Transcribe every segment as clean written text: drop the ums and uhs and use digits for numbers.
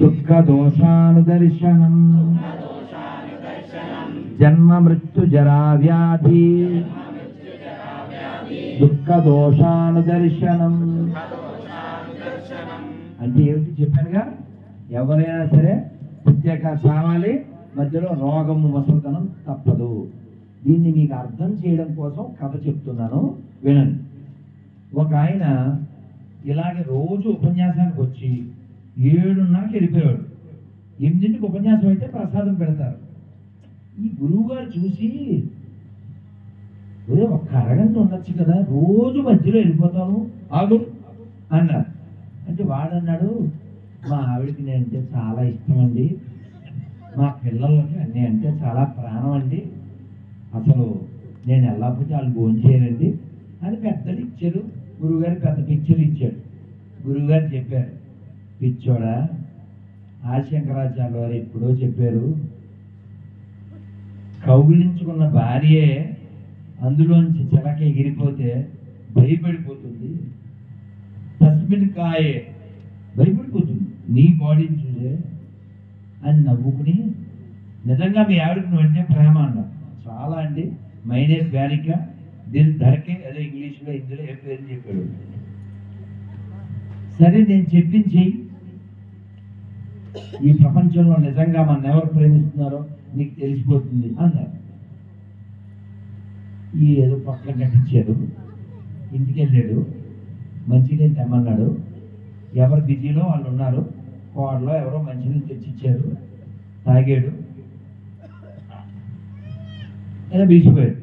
దుఃఖ దోషానుదర్శనం జన్మ మృత్యు జరా వ్యాధి దుఃఖ దోషానుదర్శనం అంటే ఏమిటి చెప్పానుగా, ఎవరైనా సరే ప్రత్యేక చావాలి, మధ్యలో రోగము ముసలితనం తప్పదు. దీన్ని మీకు అర్థం చేయడం కోసం కథ చెప్తున్నాను, వినండి. ఒక ఆయన ఇలాగే రోజు ఉపన్యాసానికి వచ్చి 7:30కి వెళ్ళిపోయాడు. 8ంటికి ఉపన్యాసం అయితే ప్రసాదం పెడతారు. ఈ గురువు గారు చూసి, ఒక్క అరగంట ఉండొచ్చు కదా, రోజు మధ్యలో వెళ్ళిపోతాను, ఆగు అన్నారు. అంటే వాడన్నాడు, మా ఆవిడకి నేనంటే చాలా ఇష్టం అండి, మా పిల్లలకి అన్నీ అంటే చాలా ప్రాణం అండి, అసలు నేను వెళ్ళకపోతే వాళ్ళు భోంచేయరండి అని పెద్దలు ఇచ్చారు. గురువుగారు పెద్ద పిక్చర్ ఇచ్చాడు. గురువుగారు చెప్పారు, పిచ్చోడా, ఆదిశంకరాచార్య వారు ఎప్పుడో చెప్పారు, కౌగిలించుకున్న భార్యే అందులోంచి చిలక ఎగిరిపోతే భయపడిపోతుంది, తస్మిన్ కాయే భయపడిపోతుంది నీ బాడీని చూసే అని నవ్వుకుని, నిజంగా మీ ఆవిడకి నువ్వంటే ప్రేమ అన్నా. చాలా అండి, మైనే ప్యారిక దిల్ ధరకే, అదే ఇంగ్లీష్లో ఇందులో ఏ పేరు చెప్పాడు. సరే నేను చెప్పించి, ఈ ప్రపంచంలో నిజంగా మన ఎవరు ప్రేమిస్తున్నారో నీకు తెలిసిపోతుంది అన్నారు. ఈ ఏదో పక్కన కట్టించారు. ఇంటికి వెళ్ళాడు, మంచినీళ్ళు తెమ్మన్నాడు. ఎవరు బిజీలో వాళ్ళు ఉన్నారు. కోడలో ఎవరో మంచినీళ్ళు తెచ్చిచ్చారు, తాగాడు, ఏదో బీసిపోయాడు.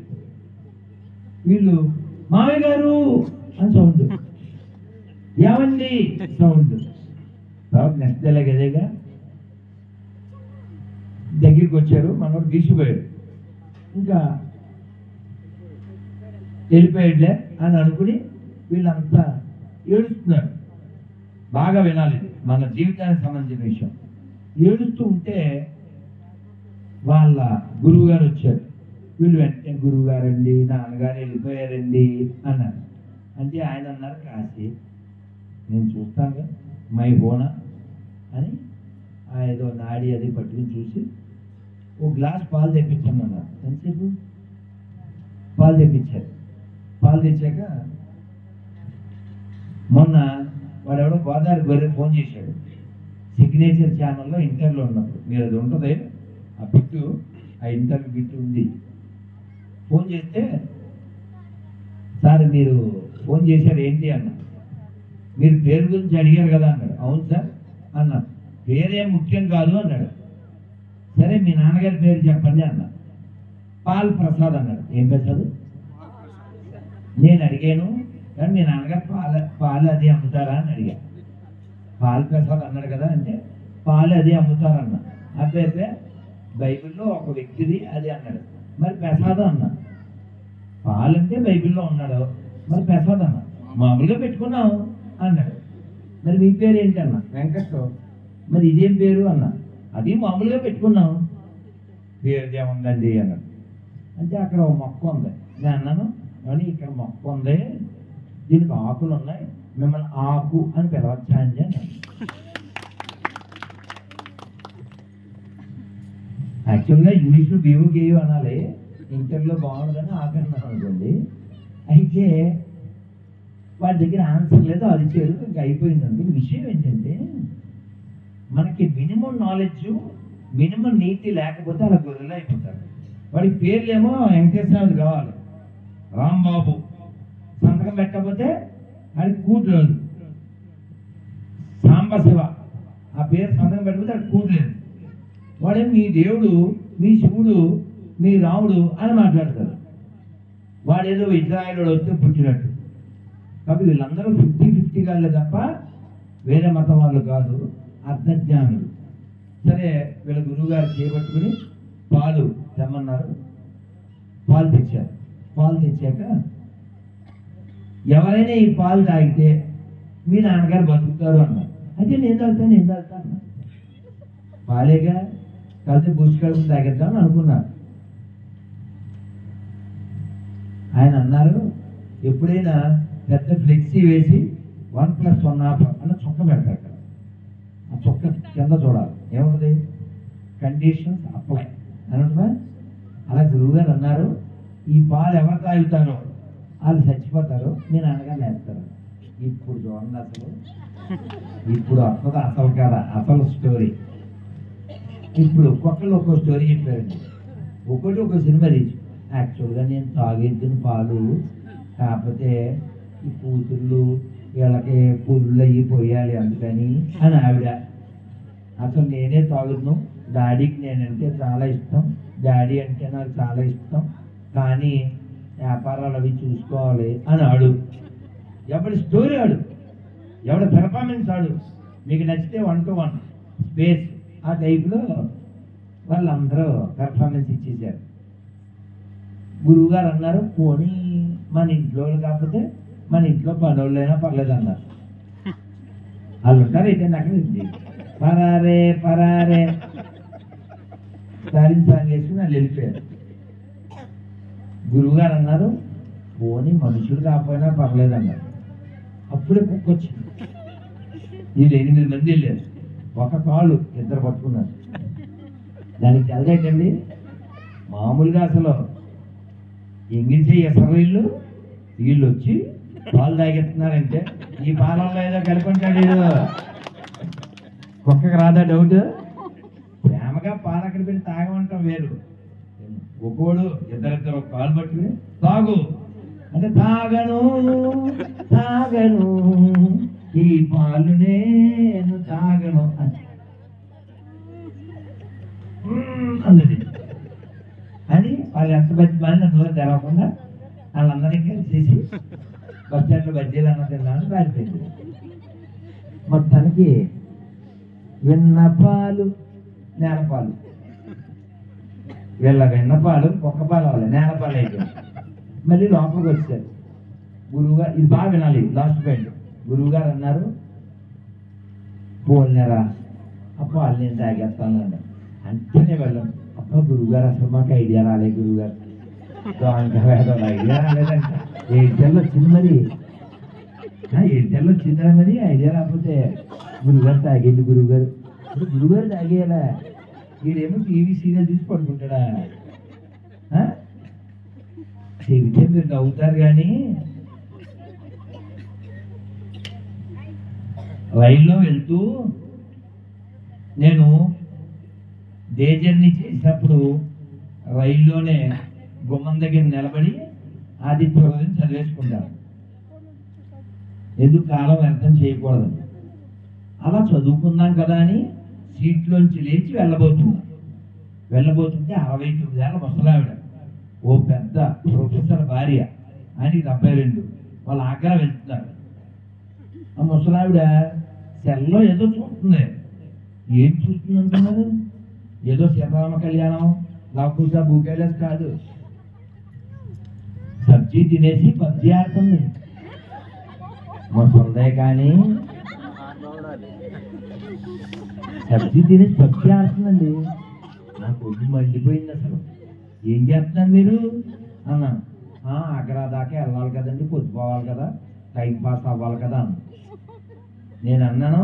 వీళ్ళు మామయ్య గారు అని సౌండ్, ఏమండి సౌండ్. తర్వాత నెక్స్ట్ ఎలాగేగా దగ్గరికి వచ్చారు, మనోడు బీసిపోయాడు. ఇంకా వెళ్ళిపోయాడులే అని అనుకుని వీళ్ళంతా ఏడుస్తున్నారు. బాగా వినాలి, మన జీవితానికి సంబంధించిన విషయం. ఏడుస్తూ ఉంటే వాళ్ళ గురువు గారు వచ్చారు. వీళ్ళు వెంటనే గురువు గారండి, నాన్నగారు వెళ్ళిపోయారండి అన్నారు. అంటే ఆయన అన్నారు, కాశీ నేను చూస్తాను మై బోనా అని ఏదో నాడి అది పట్టుకుని చూసి, ఓ గ్లాస్ పాలు తెప్పించాను అన్నారు. ఎంతసేపు పాలు తెప్పించారు. పాలు తెచ్చాక మొన్న వాడెవడో గోదావరి గొర్రె ఫోన్ చేశాడు, సిగ్నేచర్ ఛానల్లో ఇంటర్వ్యూలో ఉన్నప్పుడు. మీరు అది ఉంటుంది, ఆ బిట్టు, ఆ ఇంటర్వ్యూ బిట్టు ఉంది. ఫోన్ చేస్తే, సార్ మీరు ఫోన్ చేశారు ఏంటి అన్న. మీరు పేరు గురించి అడిగారు కదా అన్నాడు. అవును సార్ అన్నాడు. పేరేం ముఖ్యం కాదు అన్నాడు. సరే మీ నాన్నగారి పేరు చెప్పండి అన్నా. పాల్ ప్రసాద్ అన్నాడు. ఏం ప్రసాద్? నేను అడిగాను, కానీ మీ నాన్నగారు పాలు అది అమ్ముతారా అని అడిగా. పాల్ ప్రసాద్ అన్నాడు కదా అంటే, పాలు అది అమ్ముతారన్నా. అట్లయితే బైబిల్లో ఒక వ్యక్తిది అది అన్నాడు. మరి ప్రసాదం అన్నా. పాలంటే బైబిల్లో ఉన్నాడు, మరి ప్రసాద్ అన్నా. మామూలుగా పెట్టుకున్నావు అన్నాడు. మరి మీ పేరు ఏంటి అన్నా. వెంకట్రావు. మరి ఇదేం పేరు అన్నా. అది మామూలుగా పెట్టుకున్నాం. పేరు ఏముందండి అన్నాడు. అంటే అక్కడ ఒక మొక్క ఉంది. నేను అన్నాను, కానీ ఇక్కడ మొక్క ఉంది, దీనికి ఆకులు ఉన్నాయి, మిమ్మల్ని ఆకు అని పిలవచ్చా అండి అన్నాను. యాక్చువల్గా ఇంగ్లీష్లో బీవు గేయు అనాలి, ఇంటర్లో బాగుండదని ఆకు అన్నాను అనుకోండి. అయితే వాడి దగ్గర ఆన్సర్ లేదు, అది చేయదు, ఇంకా అయిపోయిందండి. విషయం ఏంటంటే, మనకి మినిమం నాలెడ్జ్, మినిమం నీతి లేకపోతే అలా గొర్రెలు అయిపోతారు. వాడికి పేర్లేమో వెంకటేశ్వరరావు కావాలి, రాంబాబు, సంతకం పెట్టకపోతే వాడికి కూతురు. సాంబశివ, ఆ పేరు సంతకం పెట్టకపోతే వాడికి కూతులేదు. వాడే మీ దేవుడు, మీ శివుడు, మీ రాముడు అని మాట్లాడతారు. వాడేదో ఇజ్రాయేలు వస్తే పుట్టినట్టు. కాబట్టి వీళ్ళందరూ 50-50 కాలే తప్ప వేరే మతం వాళ్ళు కాదు, అర్థజ్ఞానులు. సరే వీళ్ళ గురువుగారు చేపట్టుకుని పాలు తెమ్మన్నారు. పాలు తెచ్చారు. పాలు తెచ్చాక, ఎవరైనా ఈ పాలు తాగితే మీ నాన్నగారు బతుకుతారు అన్నారు. అయితే నేను తాగుతాను అన్నా. పాలేగా కలిసి బూసుకడుపు తాగిద్దామని అనుకున్నారు. ఆయన అన్నారు, ఎప్పుడైనా పెద్ద ఫ్లెక్సీ వేసి 1+1 అన్న చొక్క పెడతారు. ఆ చొక్క కింద చూడాలి, ఏముంటుంది కండిషన్స్ అప్లై అని ఉంటుందా. అలా గురువుగారు అన్నారు, ఈ పాలు ఎవరు తాగుతారో వాళ్ళు చచ్చిపోతారు, మీ నాన్నగారు లేస్తారు. ఇప్పుడు చూడండి అసలు, ఇప్పుడు వస్తుంది అసలు కదా అసలు స్టోరీ. ఇప్పుడు ఒక్కొక్కరు ఒక్కో స్టోరీ చెప్పారండి, ఒకటి ఒక సినిమా తీసి. యాక్చువల్గా నేను తాగేద్దును పాలు, కాకపోతే ఈ కూతుళ్ళు వీళ్ళకి పుల్లు అయ్యి పోయాలి అందుకని అని ఆవిడ. అసలు నేనే తాగుతున్నాను, డాడీకి నేనంటే చాలా ఇష్టం, డాడీ అంటే నాకు చాలా ఇష్టం, కానీ వ్యాపారాలు అవి చూసుకోవాలి అని ఆడు. ఎవడి స్టోరీ ఆడు, ఎవడి పెర్ఫార్మెన్స్ ఆడు. మీకు నచ్చితే 1 to 1 స్పేస్ ఆ టైప్లో వాళ్ళందరూ పెర్ఫార్మెన్స్ ఇచ్చేసారు. గురువుగారు అన్నారు, పోనీ మన ఇంట్లో కాకపోతే మన ఇంట్లో పనోళ్ళైనా పర్లేదు అన్నారు. వాళ్ళు ఉంటారు అయితే నాకు పరారే పరారే సారింగ్ సాంగ్ వేసుకుని వాళ్ళు వెళ్ళిపోయారు. గురువుగారు అన్నారు, పోనీ మనుషులు కాకపోయినా పర్లేదు అన్నారు. అప్పుడే కుక్క వచ్చింది. వీళ్ళు 8 మంది వెళ్ళారు, ఒక కాళ్ళు 2 పట్టుకున్నారు. దానికి తెలదేటండి, మామూలుగా అసలు ఎంగిల్చే ఎసరు వీళ్ళు వచ్చి పాలు తాగెత్తున్నారంటే ఈ పాలల్లో ఏదో కలుపుకుంటాడు వీడు. కుక్కకి రాదా డౌట్? ప్రేమగా పాలు అక్కడ పెట్టి తాగమంటాం వేరు. ఒక్కోడు ఇద్దరిద్దరు కాలు పట్టుకుని తాగు అంటే తాగను తాగను ఈ పాలు నేను తాగను అన్నది అని వాళ్ళు ఎంత మంది నోరు తెరవకుండా వాళ్ళందరినీ కలిసేసి బస్ స్టాండ్లో బజ్జీలు అన్న తిన్నాను పారిపోయింది. మొత్తానికి విన్నపాలు నేలపాలు, వీళ్ళ వెన్నపాలు కుక్కపాలు అవ్వాలి, నేలపాలు అయిపోయింది. మళ్ళీ లోపలికి వచ్చారు గురువుగారు. ఇది బాగా వినాలి, లాస్ట్ పాయింట్. గురువుగారు అన్నారు, పోలేరా ఆ పాలు నేను తాగేస్తాను అన్నారు. అంటేనే వెళ్ళాం. అబ్బా గురువుగారు అసలు మాకు ఐడియా రాలే గురువుగారు, ఐడియా రాలేదంట. 7 వచ్చింది మరి, 7 వచ్చిందా మరి ఐడియా రాకపోతే గురువుగారు తాగేది. గురువుగారు ఇప్పుడు గురువుగారు తాగేయాలా? వీడేమో టీవీ సీరియల్ చూసి పడుకుంటాడా? చెబితే మీరు నవ్వుతారు కానీ రైల్లో వెళ్తూ నేను డే జర్నీ చేసినప్పుడు రైల్లోనే గుమ్మం దగ్గర నిలబడి ఆదిత్య హృదయం చదివేసుకుంటాను. ఎందుకు కాలం వ్యర్థం చేయకూడదు. అలా చదువుకున్నాం కదా అని సీట్లోంచి లేచి వెళ్ళబోతుంటే 69 ఏళ్ళ ముసలావిడ, ఓ పెద్ద ప్రొఫెసర్ భార్య, ఆయనకి 72, వాళ్ళు ఆగ్రా వెళ్తున్నారు. ఆ ముసలావిడ సెల్లో ఏదో చూస్తుంది. ఏం చూస్తుంది అంటున్నారు? ఏదో సీతారామ కళ్యాణం లాకుసా బూకేలెస్ కాదు, సబ్జీ తినేసి పబ్జీ ఆడుతుంది. ముసలిదే కానీ సబ్జీ తినేసి పబ్జీ ఆడుతుందండి. నాకు ఒడ్డు మండిపోయింది. అసలు ఏం చేస్తున్నారు మీరు అన్నా. ఆగ్రా దాకా వెళ్ళాలి కదండి, పొద్దుపోవాలి కదా, టైం పాస్ అవ్వాలి కదా అన్న. నేను అన్నాను,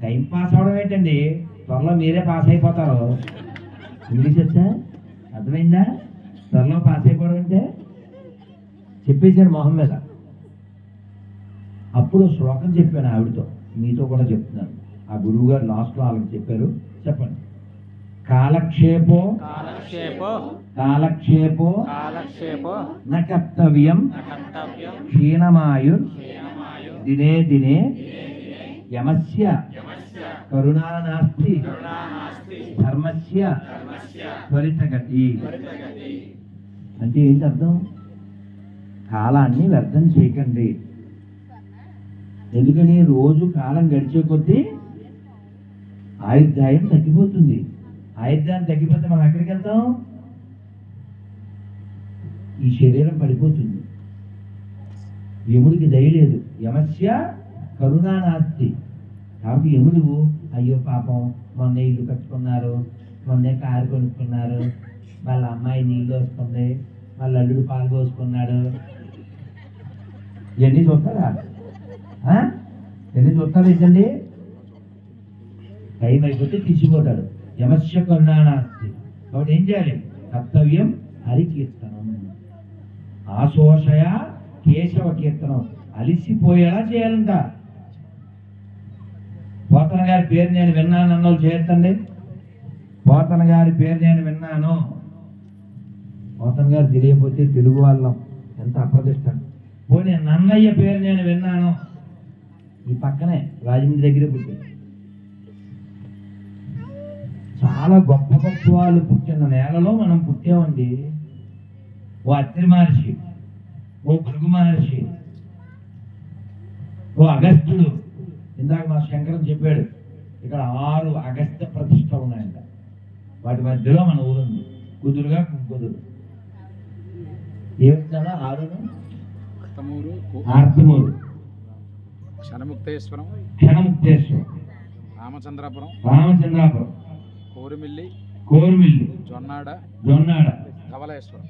టైం పాస్ అవడం ఏంటండి, త్వరలో మీరే పాస్ అయిపోతారు. ఇంగ్లీష్ వచ్చా? అర్థమైందా? త్వరలో పాస్ అయిపోవడం అంటే చెప్పేశారు మొహం మీద. అప్పుడు శ్లోకం చెప్పాను ఆవిడతో, మీతో కూడా చెప్తున్నాను. ఆ గురువు గారు లాస్ట్లో వాళ్ళకి చెప్పారు, చెప్పండి. కాలక్షేపో న కర్తవ్యం క్షీణమాయుర్ దినే దినే యమస్య కరుణా నాస్తి ధర్మస్య త్వరితగతి. అంటే ఏంటి అర్థం? కాలాన్ని వ్యర్థం చేయకండి. ఎందుకని రోజు కాలం గడిచే కొద్దీ ఆయుర్దాయం తగ్గిపోతుంది. ఆయుర్దాయం తగ్గిపోతే మనం ఎక్కడికి వెళ్తాం? ఈ శరీరం పడిపోతుంది. యముడికి దయలేదు, యమస్య కరుణా నాస్తి. కాబట్టి యముడు అయ్యో పాపం మొన్న ఇల్లు కట్టుకున్నారు, మొన్నే కారు కొనుక్కున్నారు, వాళ్ళ అమ్మాయి నీళ్ళు వస్తుంది, వాళ్ళ అల్లుడు పాలు పోసుకున్నాడు, ఇవన్నీ చూస్తారా? ఎన్ని చూస్తారు ఏంటండి? టైం అయిపోతే తీసిపోతాడు. యమస్య కరుణానాస్తి. కాబట్టి ఏం చేయాలి? కర్తవ్యం హరికీర్తనం. ఆశోషయ కేశవ కీర్తనం. అలిసిపోయేలా చేయాలంట. పోతన గారి పేరు నేను విన్నాను అన్నోళ్ళు చేయొద్దండి. పోతన గారి పేరు నేను విన్నాను. పోతన గారు తెలియకపోతే తెలుగు వాళ్ళం ఎంత అప్రదిష్ట. పోనీ నన్నయ్య పేరు నేను విన్నాను. ఈ పక్కనే రాజమండ్రి దగ్గరే పుట్టి చాలా గొప్ప గొప్ప వాళ్ళు పుట్టిన నేలలో మనం పుట్టామండి. ఓ అత్రి మహర్షి, ఓ భృగు మహర్షి, ఓ అగస్త్యుడు. ఇందాక మా శంకరం చెప్పాడు ఇక్కడ 6 అగస్త్య ప్రతిష్టలు ఉన్నాయంట. వాటి మధ్యలో మన ఊరుంది. కుదురుగా కుదురు ఏమిటన్నా 6 ఆర్తమూరు, క్షణముక్తేశ్వరం, రామచంద్రాపురం, కోరుమిల్లి, జొన్నాడ, ధవళేశ్వరం.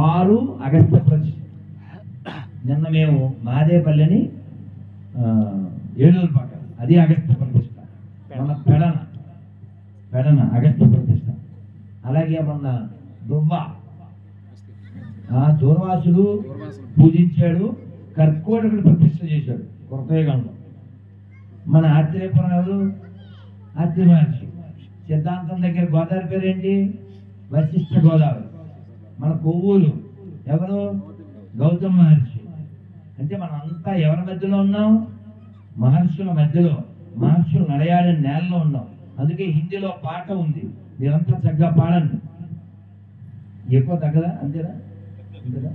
6 అగస్త్య ప్రతిష్ట. నిన్న మేము మాదేపల్లిని ఏలూరు పక్కన అది అగస్త్య ప్రతిష్ట. మన పెడన అగస్త్య ప్రతిష్ట. అలాగే మొన్న దువ్వ దూర్వాసుడు పూజించాడు, కర్కోటకుడు ప్రతిష్ట చేశాడు కృతయుగంలో. మన ఆత్రేయపురం ఎవరు? ఆత్రేయ మహర్షి. సిద్ధాంతం దగ్గర గోదావరి పేరేంటి? వశిష్ఠ గోదావరి. మన కొవ్వూరు ఎవరు? గౌతమ మహర్షి. అంటే మనం అంతా ఎవరి మధ్యలో ఉన్నాం? మహర్షుల మధ్యలో. మహర్షులు నడయాడిన నేలలో ఉన్నాం. అందుకే హిందీలో పాట ఉంది, మీరంతా చక్కగా పాడండి. ఎక్కువ తగ్గదా? అంతేనా? అంతేనా?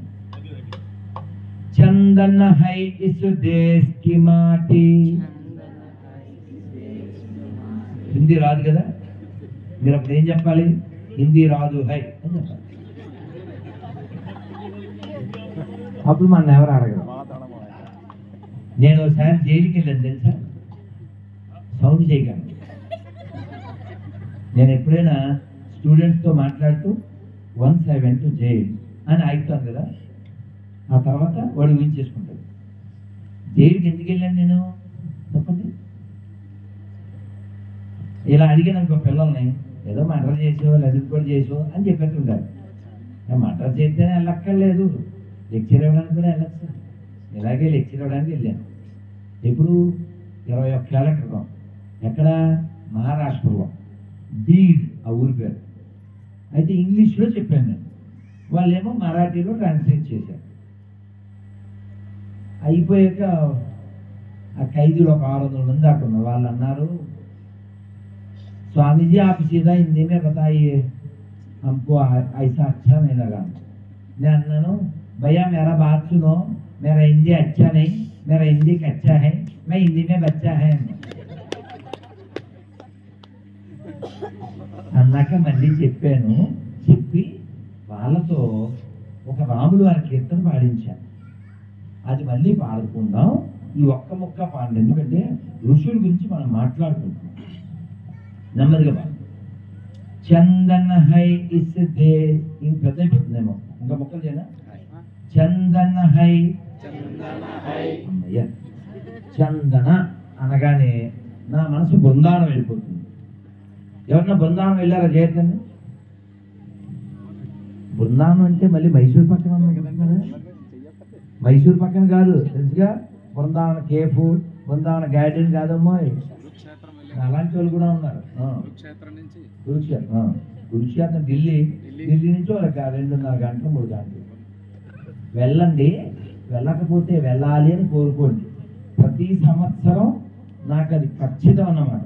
చందన్ హై ఇస్ దేశ్ కి మాటి. హిందీ రాదు కదా, మీరు అప్పుడు ఏం చెప్పాలి? హిందీ రాదు హై అని చెప్పాలి. అప్పుడు మన ఎవరు అడగరు. నేను ఒకసారి జైలుకి వెళ్ళాను తెలుసా, సౌండ్ చేయకండి. నేను ఎప్పుడైనా స్టూడెంట్స్తో మాట్లాడుతూ once I went to jail అని ఆగుతాను కదా, ఆ తర్వాత వాడు ఊహించేసుకుంటాడు. జైలుకి ఎందుకు వెళ్ళాను నేను చెప్పండి. ఇలా అడిగాను అనుకో పిల్లల్ని, ఏదో మర్డర్ చేసో లేదా కూడా చేసో అని చెప్పేస్తుంటారు. మర్డర్ చేస్తేనే వెళ్ళక్కర్లేదు, లెక్చర్ ఇవ్వడానికి కూడా వెళ్ళచ్చు. ఇలాగే లెక్చర్ ఇవ్వడానికి వెళ్ళాను. ఎప్పుడు 21 ఏళ్ల క్రితం. ఎక్కడ? మహారాష్ట్రలో బీడ్ ఆ ఊరి పేరు. అయితే ఇంగ్లీష్లో చెప్పాను నేను, వాళ్ళేమో మరాఠీలో ట్రాన్స్లేట్ చేశారు. అయిపోయాక ఆ ఖైదీలు ఒక 600 మంది దాకా ఉన్నారు. వాళ్ళు అన్నారు, स्वामी जी आप सीधा हिंदी में बताइए, हमको ऐसा अच्छा नहीं लगा. मैं अन्ना भैया मेरा बात सुनो, मेरा हिंदी अच्छा नहीं, मेरा हिंदी कच्चा है, मैं हिंदी में बच्चा है అన్నాక మళ్ళీ చెప్పాను. చెప్పి వాళ్ళతో ఒక రాములు వారి కీర్తన పాడించాను. అది మళ్ళీ పాడుకుందాం. ఈ ఒక్క ముక్క పాడండి, ఎందుకంటే ఋషుల గురించి మనం మాట్లాడుకుంటాం. నెమ్మదిగా పాడు. Chandan high is they. ఇంక పెద్ద అయిపోతుందేమో, ఇంకా మొక్కలు చేయనా? చందన్ హై. చందన అనగానే నా మనసు బృందావనం వెళ్ళిపోతుంది. ఎవరన్నా బృందావనం వెళ్ళారా? చేయొద్దండి. బృందావనం అంటే మళ్ళీ మైసూరు పక్కన ఉంది కదా. మైసూరు పక్కన కాదు, తెలుసుగా, బృందావన కేఫ్, బృందావన గార్డెన్ కాదమ్మో. అలాంటి వాళ్ళు కూడా ఉన్నారు. కురుక్షేత్రం ఢిల్లీ నుంచి ఒక 2.5 గంటలు 3 గంటలు వెళ్ళండి. వెళ్ళకపోతే వెళ్ళాలి అని కోరుకోండి. ప్రతి సంవత్సరం నాకు అది ఖచ్చితం అన్నమాట.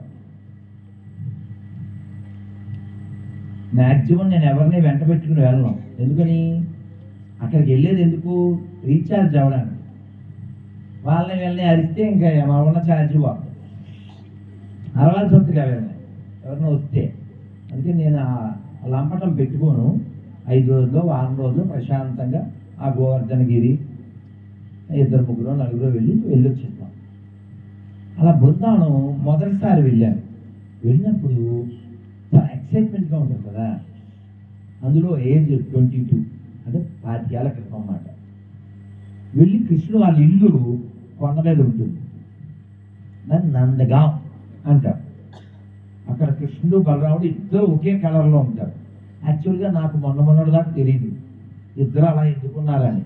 మ్యాక్సిమం నేను ఎవరిని వెంట పెట్టుకుని వెళ్ళను. ఎందుకని? అక్కడికి వెళ్ళేది ఎందుకు? రీఛార్జ్ అవ్వడానికి. వాళ్ళని అరిస్తే ఇంకా ఉన్న ఛార్జ్ పోతుంది. అరవాల్సి వస్తుంది కదా ఎవరైనా వస్తే. అందుకే నేను ఆ లంపటం పెట్టుకోను. 5 రోజులు 1 రోజులు ప్రశాంతంగా ఆ గోవర్ధనగిరి 2, 3, 4 వెళ్ళొచ్చేస్తాం. అలా బృందావనం మొదటిసారి వెళ్ళాను. వెళ్ళినప్పుడు చాలా ఎక్సైట్మెంట్గా ఉంటుంది కదా. అందులో ఏజ్ 22, అంటే 25 ఏళ్ల క్రితం అన్నమాట. వెళ్ళి కృష్ణుడు వాళ్ళ ఇల్లు కొండ మీద ఉంటుంది. దాన్ని నందగాం అంటారు. అక్కడ కృష్ణుడు బలరాముడు ఇద్దరు ఒకే కలర్లో ఉంటారు. యాక్చువల్గా నాకు మొన్నటి దాకా తెలియదు ఇద్దరు అలా ఎందుకున్నారని.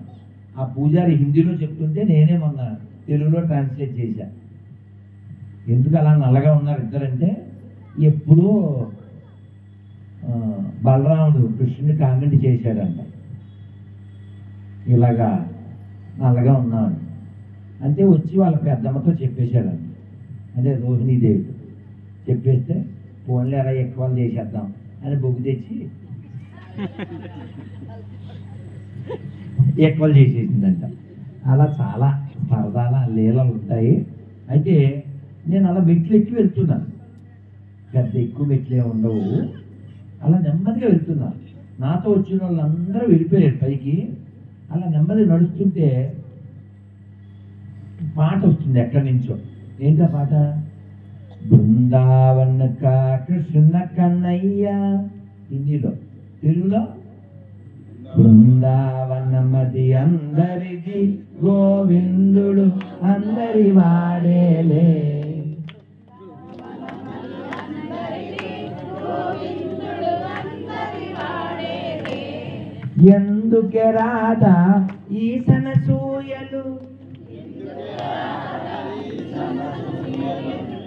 ఆ పూజారి హిందీలో చెప్తుంటే నేనే మొన్న తెలుగులో ట్రాన్స్లేట్ చేశా. ఎందుకు అలా నల్లగా ఉన్నారు ఇద్దరంటే, ఎప్పుడూ బలరాముడు కృష్ణుని కామెంట్ చేశాడంట, ఇలాగా నల్లగా ఉన్నాడు అంటే వచ్చి వాళ్ళ పెద్దమ్మతో చెప్పేశాడంట. అంటే రోహిణీదేవి చెప్పేస్తే ఫోన్లో ఎలా ఎక్కువ చేసేద్దాం అని బొగ్గు తెచ్చి ఎక్కువ చేసేసిందంట. అలా చాలా సరదాల లీలలు ఉంటాయి. అయితే నేను అలా మెట్లు ఎక్కి వెళ్తున్నాను, పెద్ద ఎక్కువ మెట్లే ఉండవు, అలా నెమ్మదిగా వెళ్తున్నాను. నాతో వచ్చిన వాళ్ళందరూ వెళ్ళిపోయారు పైకి. అలా నెమ్మది నడుస్తుంటే పాట వస్తుంది ఎక్కడి నుంచో. ఏంటా పాట? బృందావన కా కృష్ణ కన్నయ్య, హిందీలో. తెలుగులో బృందావనమది అందరిది, గోవిందుడు అందరి వాడేలే. ఎందుకే రాధా ఈసన సూయలు,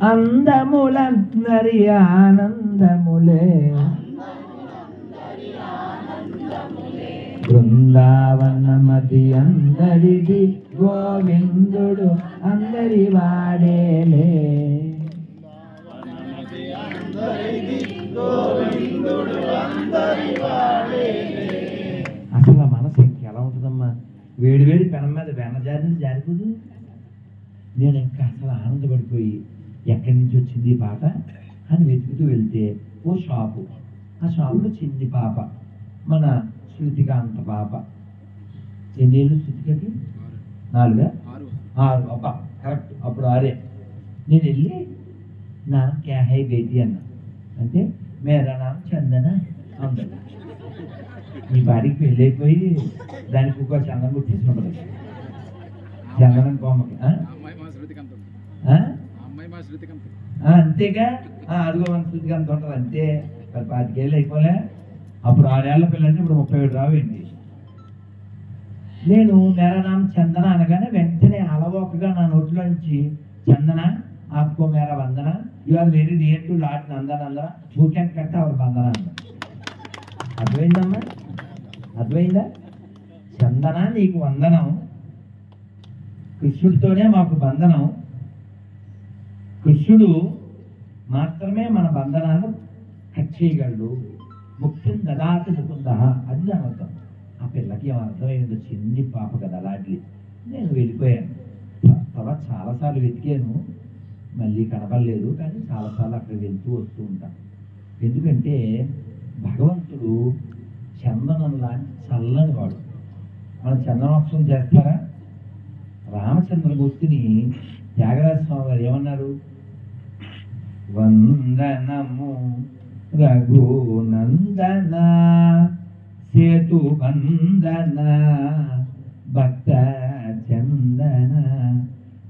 అందములందరి ఆనందములే. బృందావనమది అందరిది, గోవిందుడు అందరి వాడేలే. అసలు ఆ మనసు ఇంకెలా ఉంటుందమ్మా? వేడివేడి పెనం మీద వెన్న జారిపోదు. నేను ఇంకా అసలు ఆనందపడిపోయి ఎక్కడి నుంచి వచ్చింది ఈ పాట అని వెతుకుతూ వెళ్తే ఓ షాపు. ఆ షాపులో చిన్ని పాప, మన శృతికాంత పాప. ఎన్నేళ్ళు శృతికకి? 4, 6. అబ్బా కరెక్ట్, అప్పుడు 6. నేను వెళ్ళి నా క్యా హై బేటీ అన్నా. అంటే మేరా నామ్ చందన అందరు. ఈ బాడీకి పెళ్ళైపోయి దానికి ఇంకో చందనం పుట్టేసి ఉండదు, చందనం కొమ్మకి. అంతేగా, అదిగో మన శృతికాంత ఉంటుంది అంతే. 25 ఏళ్ళు అయిపోలే. అప్పుడు 6 ఏళ్ల పిల్లంటే ఇప్పుడు 37 రావేంటి. నేను మేరానాం చందన అనగానే వెంటనే అలవోకగా నా నోట్లో నుంచి చందన ఆప్కో మేరా వందన, you are very dear to lord Nandanandana, who can cut our వందన అన్న. అర్థమైందమ్మా? అర్థమైందా? చందన నీకు వందనం, కృష్ణుడితోనే మాకు బంధనం, కృష్ణుడు మాత్రమే మన బంధనాలు కట్ చేయగలడు. ముక్తిని దదాతి ముకుంద, అది దాని అర్థం. ఆ పిల్లకి ఏమో అర్థమైందో, చిన్ని పాప కదా అలాంటి. నేను వెళ్ళిపోయాను. తర్వాత చాలాసార్లు వెతికాను, మళ్ళీ కనపడలేదు. కానీ చాలాసార్లు అక్కడ వెళ్తూ వస్తూ ఉంటాను. ఎందుకంటే భగవంతుడు చందనం లాంటి చల్లని వాడు. మనం చందనోత్సవం చేస్తారా? రామచంద్రమూర్తిని త్యాగరాజ స్వామి గారు ఏమన్నారు? వందనము రఘునందన, సేతు బంధన, భక్త చందన,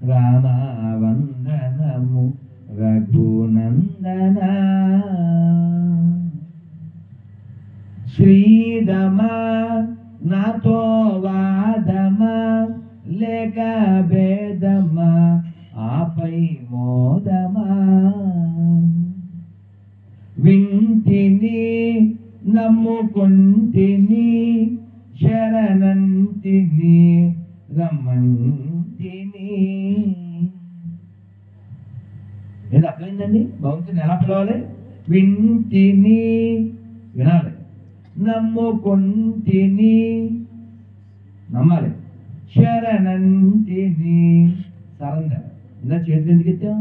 రామ వందనము రఘునందన. శ్రీదమా నాతో వాదమా, లేక భేదమా ఆపై మోదమా, వింటిని నమ్ముకుంటిని, శరణంటిని రమ్మంటిని. ఏది అర్థమైందండి? భగవంతుని ఎలా పిలవాలి? వింటిని, వినాలి. నమ్ముకుంటిని, నమ్మాలి. శరణంటిని, సరెండర్. ఇలా చేతులు ఎందుకు ఎత్తాం?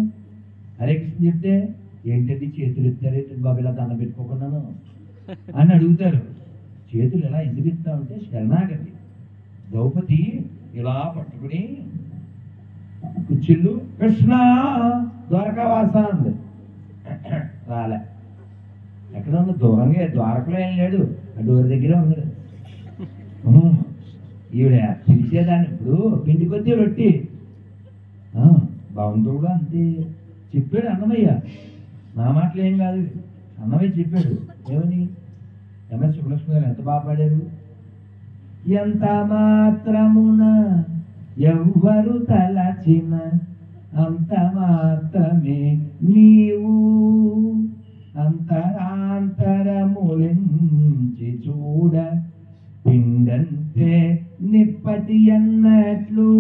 హరే కృష్ణ చెప్తే ఏంటండి చేతులు ఎత్తారేంటి బాబు ఇలా దండం పెట్టుకోకున్నాను అని అడుగుతారు. చేతులు ఎలా ఎందుకు ఎత్తామంటే శరణాగతి. ద్రౌపది ఇలా పట్టుకుని కుచ్చిళ్ళు కృష్ణ ద్వారకావాస అంది. రాలే. ఎక్కడ ఉన్న దూరంగా, ద్వారకలో ఏం లేడు, ఆ డోర్ దగ్గరే ఉన్నాడు. ఈవిడ పిలిచేదాన్ని ఇప్పుడు పిండి కొద్దీ రొట్టి. భగవంతుడు కూడా అంతే. చెప్పాడు అన్నమయ్య, నా మాటలు ఏం కాదు, అన్నమయ్య చెప్పాడు. ఏమని? ఎంఎస్ సుబ్బలక్ష్మి గారు ఎంత బాగా పాడారు. ఎంత మాత్రమున ఎవ్వరు తలచిన అంత మాత్రమే నీవు అంతరాంతరములించి చూడ పిండంతే నిప్పటి అన్నట్లు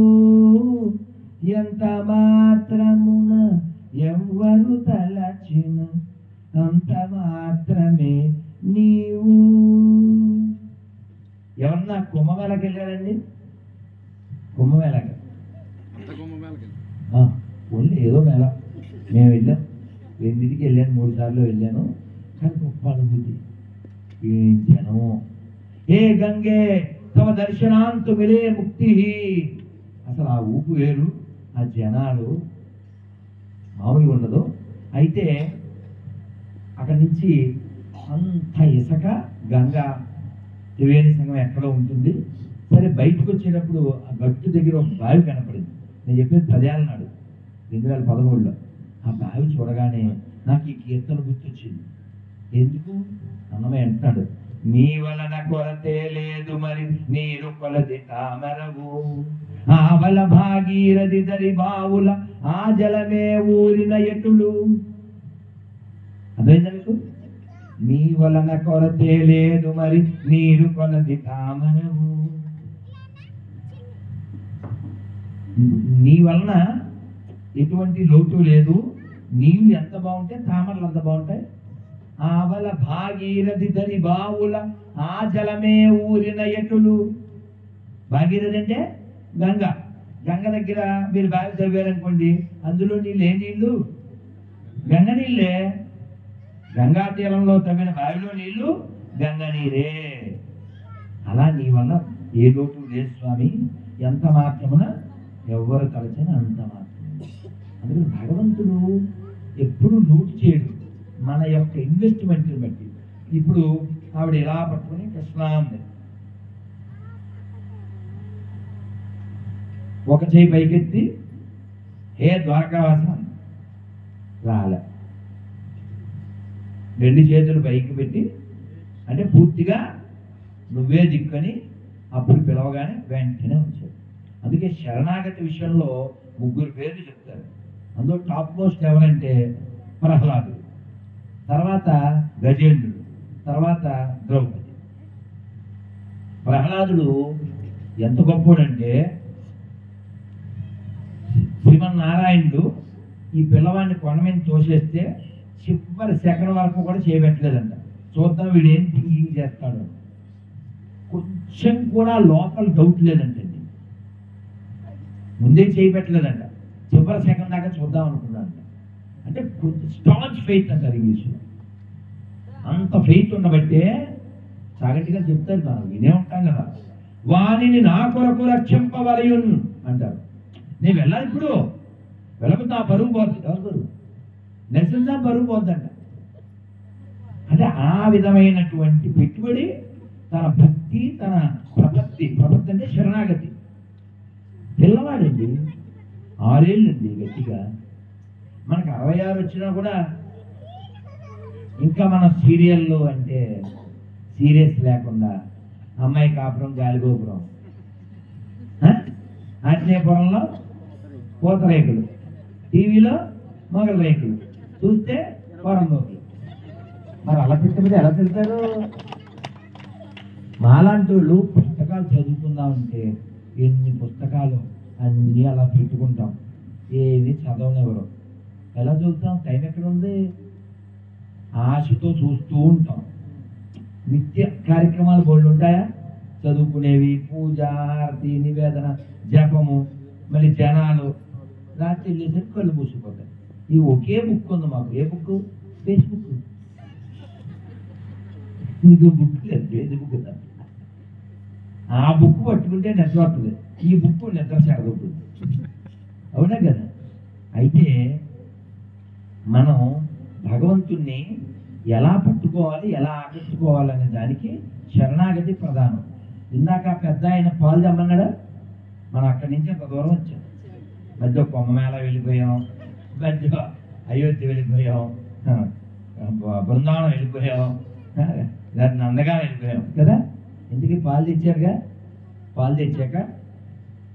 ఎంత మాత్రమున ఎవ్వరు తలచిన అంత మాత్రమే నీవు. ఎవరన్నా కుంభమేళకి వెళ్ళారండి? కుంభమేళకి ఓన్లీ ఏదో మేళ. మేము వెళ్ళాం, రెండింటికి వెళ్ళాను, 3 సార్లు వెళ్ళాను. కానీ గొప్ప అనుభూతి. ఏం జనం! ఏ గంగే తమ దర్శనాంతు మిలే ముక్తి. అసలు ఆ ఊపు వేరు, ఆ జనాలు మామూలుగా ఉండదు. అయితే అక్కడి నుంచి అంత ఇసుక, గంగా త్రివేణి సంగమం ఎక్కడో ఉంటుంది. సరే బయటకు వచ్చేటప్పుడు ఆ గట్టు దగ్గర ఒక బావి కనపడింది. నేను చెప్పేది 10 ఏళ్ళ నాడు, 2013లో. ఆ బావి చూడగానే నాకు ఈ కీర్తన గుర్తొచ్చింది. ఎందుకు? అన్నమయ్య అంటున్నాడు, నీ వలన కొరతే లేదు మరి నీరు కొలది తామరవు ఆవల భాగీరథి దరి బావుల ఆ జలమే ఊరిన ఎటులు. అర్థమైందా మీకు? నీ వలన కొరతే లేదు మరి నీరు కొలది తామరవు. నీ వలన ఎటువంటి లోటు లేదు. నీళ్ళు ఎంత బాగుంటే తామరలు అంత బాగుంటాయి. ఆవల భాగీరథి దరి బావుల ఆ జలమే ఊరిన ఎటులు. భాగీరథి అంటే గంగ. గంగ దగ్గర మీరు బావి తవ్వారనుకోండి, అందులో నీళ్ళు ఏ నీళ్ళు? గంగ నీళ్ళే. గంగా తీరంలో తవ్విన బావిలో నీళ్లు గంగ నీరే. అలా నీ వల్ల ఏ లోటు లేదు స్వామి, ఎంత మాత్రమున ఎవ్వరు తలచిన అంత మాత్రమే. అందుకని భగవంతుడు ఎప్పుడు లూటు చేయడు, మన యొక్క ఇన్వెస్ట్మెంట్ని బట్టి. ఇప్పుడు ఆవిడ ఇలా పట్టుకుని కృష్ణ అంది, ఒక చేయి పైకెత్తి హే ద్వారకావాసం రాలే, 2 చేతులు పైకి పెట్టి అంటే పూర్తిగా నువ్వే దిక్కని అప్పుడు పిలవగానే వెంటనే వచ్చాడు. అందుకే శరణాగతి విషయంలో 3 పేర్లు చెప్తారు. అందులో టాప్ మోస్ట్ ఎవరంటే ప్రహ్లాదుడు, తర్వాత గజేంద్రుడు, తర్వాత ద్రౌపది. ప్రహ్లాదుడు ఎంత గొప్పోడంటే శ్రీమన్నారాయణుడు ఈ పిల్లవాడిని కొండ మీద తోసేస్తే చివరి సెకండ్ వరకు కూడా చేయబెట్టలేదంట. చూద్దాం వీడు ఏం థింకింగ్ చేస్తాడు, కొంచెం కూడా లోపల డౌట్ లేదంటండి. ముందే చేయబెట్టలేదంట, చివరి సెకండ్ దాకా చూద్దాం అనుకున్నాడంట. అంటే స్టాంచ్ ఫెయిత్ అంటారు ఇంగ్లీష్లో. అంత ఫెయిత్ ఉండబట్టే సగటిగా చెప్తారు, మనం వినే ఉంటాం కదా, వాణిని నా కొరకు రక్షింపవలయున్ అంటారు. నేను వెళ్ళాలి, ఇప్పుడు వెళ్ళకపోతే ఆ బరువు పోతుంది. ఎవరు బరువు? నరసింహ బరువు పోద్దంట. అంటే ఆ విధమైనటువంటి పెట్టుబడి తన భక్తి, తన ప్రపత్తి. ప్రపత్తి అంటే శరణాగతి. పిల్లవాడండి, 6 ఏళ్ళండి గట్టిగా. మనకు 66 వచ్చినా కూడా ఇంకా మన సీరియల్లో అంటే సీరియస్ లేకుండా అమ్మాయి కాపురం గాలిగోపురం, ఆంజనేయపురంలో పూతరేకులు, టీవీలో మొగల రేకులు, చూస్తే పొరంగోకులు. మరి అలా పెట్టినది ఎలా తిడతారు? మాలాంటి వాళ్ళు పుస్తకాలు చదువుకుందామంటే ఎన్ని పుస్తకాలు అన్నీ అలా పెట్టుకుంటాం, ఏవి చదవనివ్వరు. ఎలా చదువుతాం? టైం ఎక్కడ ఉంది? ఆశతో చూస్తూ ఉంటాం. నిత్య కార్యక్రమాలు బోళ్ళు ఉంటాయా? చదువుకునేవి, పూజ, హారతి, నివేదన, జపము, మళ్ళీ జనాలు. రాత్రి వెళ్ళేసరికి కళ్ళు మూసిపోతాయి. ఈ ఒకే బుక్ ఉంది మాకు. ఏ బుక్? ఫేస్బుక్. ఇంకో బుక్ లేదు, ఫేస్బుక్. ఆ బుక్ పట్టుకుంటే నిద్ర వస్తుంది, ఈ బుక్ నిద్ర చెడగొట్టుతుంది. అవునా కదా? అయితే మనం భగవంతుణ్ణి ఎలా పట్టుకోవాలి, ఎలా ఆకర్షించుకోవాలనే దానికి శరణాగతి ప్రధానం. ఇందాక పెద్ద ఆయన పాలు తెమ్మన్నాడా? మనం అక్కడి నుంచి అంత దూరం వచ్చాం, మధ్య కొమ్మమేళ వెళ్ళిపోయాం, మధ్య అయోధ్య వెళ్ళిపోయాం, బృందావనం వెళ్ళిపోయాం, లేదా నందగానం వెళ్ళిపోయాం కదా. ఇంటికి పాలు తెచ్చారుగా. పాలు తెచ్చాక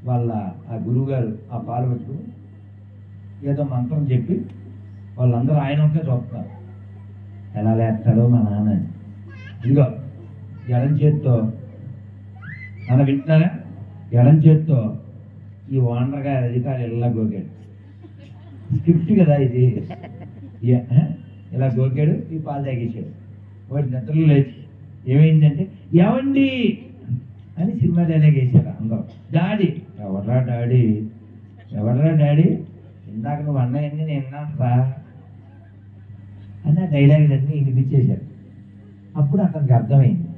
వాళ్ళ ఆ గురువు గారు ఆ పాలు పెట్టుకుని ఏదో మంత్రం చెప్పి వాళ్ళందరూ ఆయన ఒకే చూస్తున్నారు. ఎలా లేస్తాడో మా నాన్న. ఇదిగో ఎడం చేత్తో అలా వింటున్నారా, ఎడం చేత్తో ఈ ఓనర్ గారి అధికారి ఇలా గోకాడు. స్క్రిప్ట్ కదా ఇది. ఇలా గోకాడు, ఈ పాలు తాగేశాడు. వాడి నిద్రలు లేచి ఏమైందంటే ఏమండి అని సినిమా డైలాగ్ వేశారు అందరూ. డాడీ ఎవడ్రా డాడీ, ఎవడ్రా డాడీ, ఇందాక నువ్వు అన్నయ్యని నేను విన్నానురా అని ఆ డైలాగులన్నీ వినిపించేశారు. అప్పుడు అతనికి అర్థమైంది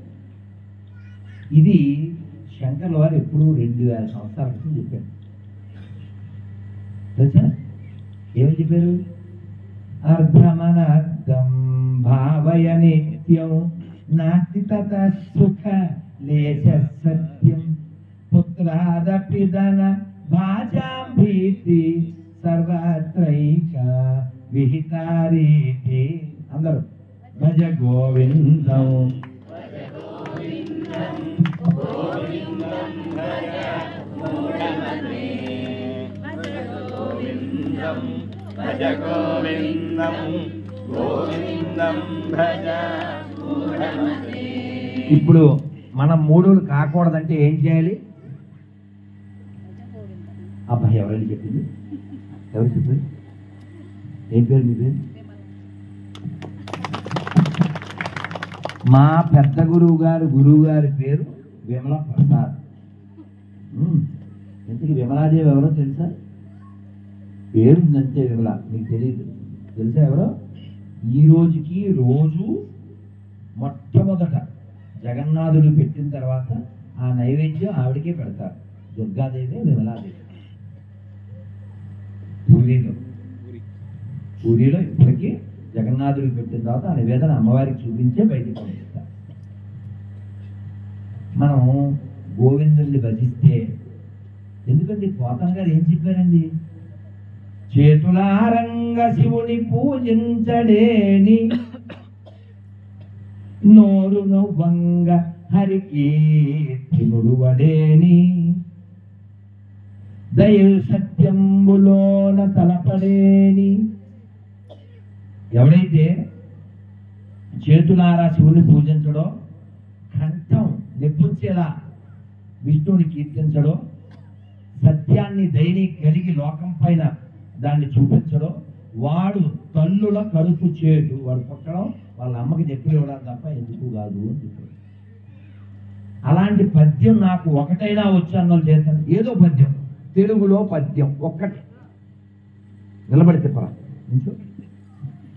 ఇది శంకర్ల వారు ఎప్పుడు 2000 సంవత్సరాల క్రితం చెప్పారు. తెలుసా ఏమని చెప్పారు? అర్ధమనర్థం భావయ నిత్యం నాస్తి తత సుఖ లేశ సత్యం పుత్రాదపి ధన భాజాం భీతి సర్వత్రైక విహితారీతి. అందరూ భజ గోవిందం భజ గోవిందం గోవిందం భజ. ఇప్పుడు మనం మూడులు కాకూడదంటే ఏం చేయాలి? అబ్బాయి ఎవరైనా చెప్పింది? ఎవరు చెప్పింది? ఏం పేరు మీ పేరు? మా పెద్ద గురువు గారి పేరు విమల ప్రసాద్. ఇంతకీ విమలాదేవి ఎవరో తెలుసా? పేరుందంటే విమల, మీకు తెలియదు. తెలుసా ఎవరో? ఈ రోజుకి రోజు మొట్టమొదట జగన్నాథుడు పెట్టిన తర్వాత ఆ నైవేద్యం ఆవిడకే పెడతారు. దుర్గాదేవి, విమలాదేవి. పూరిలో ఇప్పటికీ జగన్నాథుడికి పెట్టిన తర్వాత ఆ నివేదన అమ్మవారికి చూపించే బయటికి పంపిస్తారు. మనం గోవిందుడిని భజిస్తే, ఎందుకంటే పోతన గారు ఏం చెప్పారండి? చేతులారంగ శివుని పూజించడేని నోరు నవ్వంగ హరికి తినుడువడేని దయ సత్యంబులోన తలపడేని. ఎవడైతే చేతులారా శివుని పూజించడో, కంఠం నెప్పుచ్చేలా విష్ణువుని కీర్తించడో, సత్యాన్ని దయని కలిగి లోకం పైన దాన్ని చూపించడం, వాడు తల్లుల కడుపు చేటు. వాడు పుట్టడం వాళ్ళ అమ్మకి నెప్పులు ఇవ్వడం తప్ప ఎందుకు కాదు అని చెప్పాడు. అలాంటి పద్యం నాకు ఒకటైనా వచ్చాను చేస్తాను. ఏదో పద్యం, తెలుగులో పద్యం ఒక్కటి నిలబడితే పరా.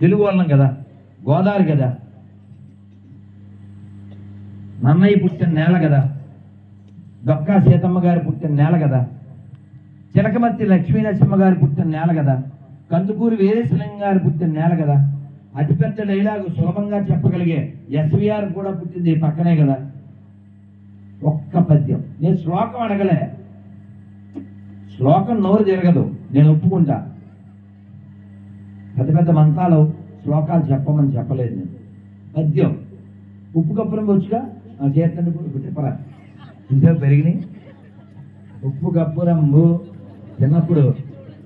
తెలుగు వాళ్ళం కదా, గోదావరి కదా, నన్నయ్య పుట్టిన నేల కదా, దొక్కా సీతమ్మ గారు పుట్టిన నేల కదా, చిలకమర్తి లక్ష్మీనరసింహ గారు పుట్టిన నేల కదా, కందుకూరి వీరేశలింగం గారు పుట్టిన నేల కదా, అతిపెద్ద డైలాగు సులభంగా చెప్పగలిగే ఎస్విఆర్ కూడా పుట్టింది పక్కనే కదా. ఒక్క పద్యం. నేను శ్లోకం అడగలే, శ్లోకం నోరు తిరగదు, నేను ఒప్పుకుంటా. పెద్ద పెద్ద మంత్రాలు శ్లోకాలు చెప్పమని చెప్పలేదు నేను. పద్యం ఉప్పు కప్పురం వచ్చుగా ఆ చేతండి పుట్టిపరా ఇంట్లో పెరిగినాయి. ఉప్పు కప్పురంబు చిన్నప్పుడు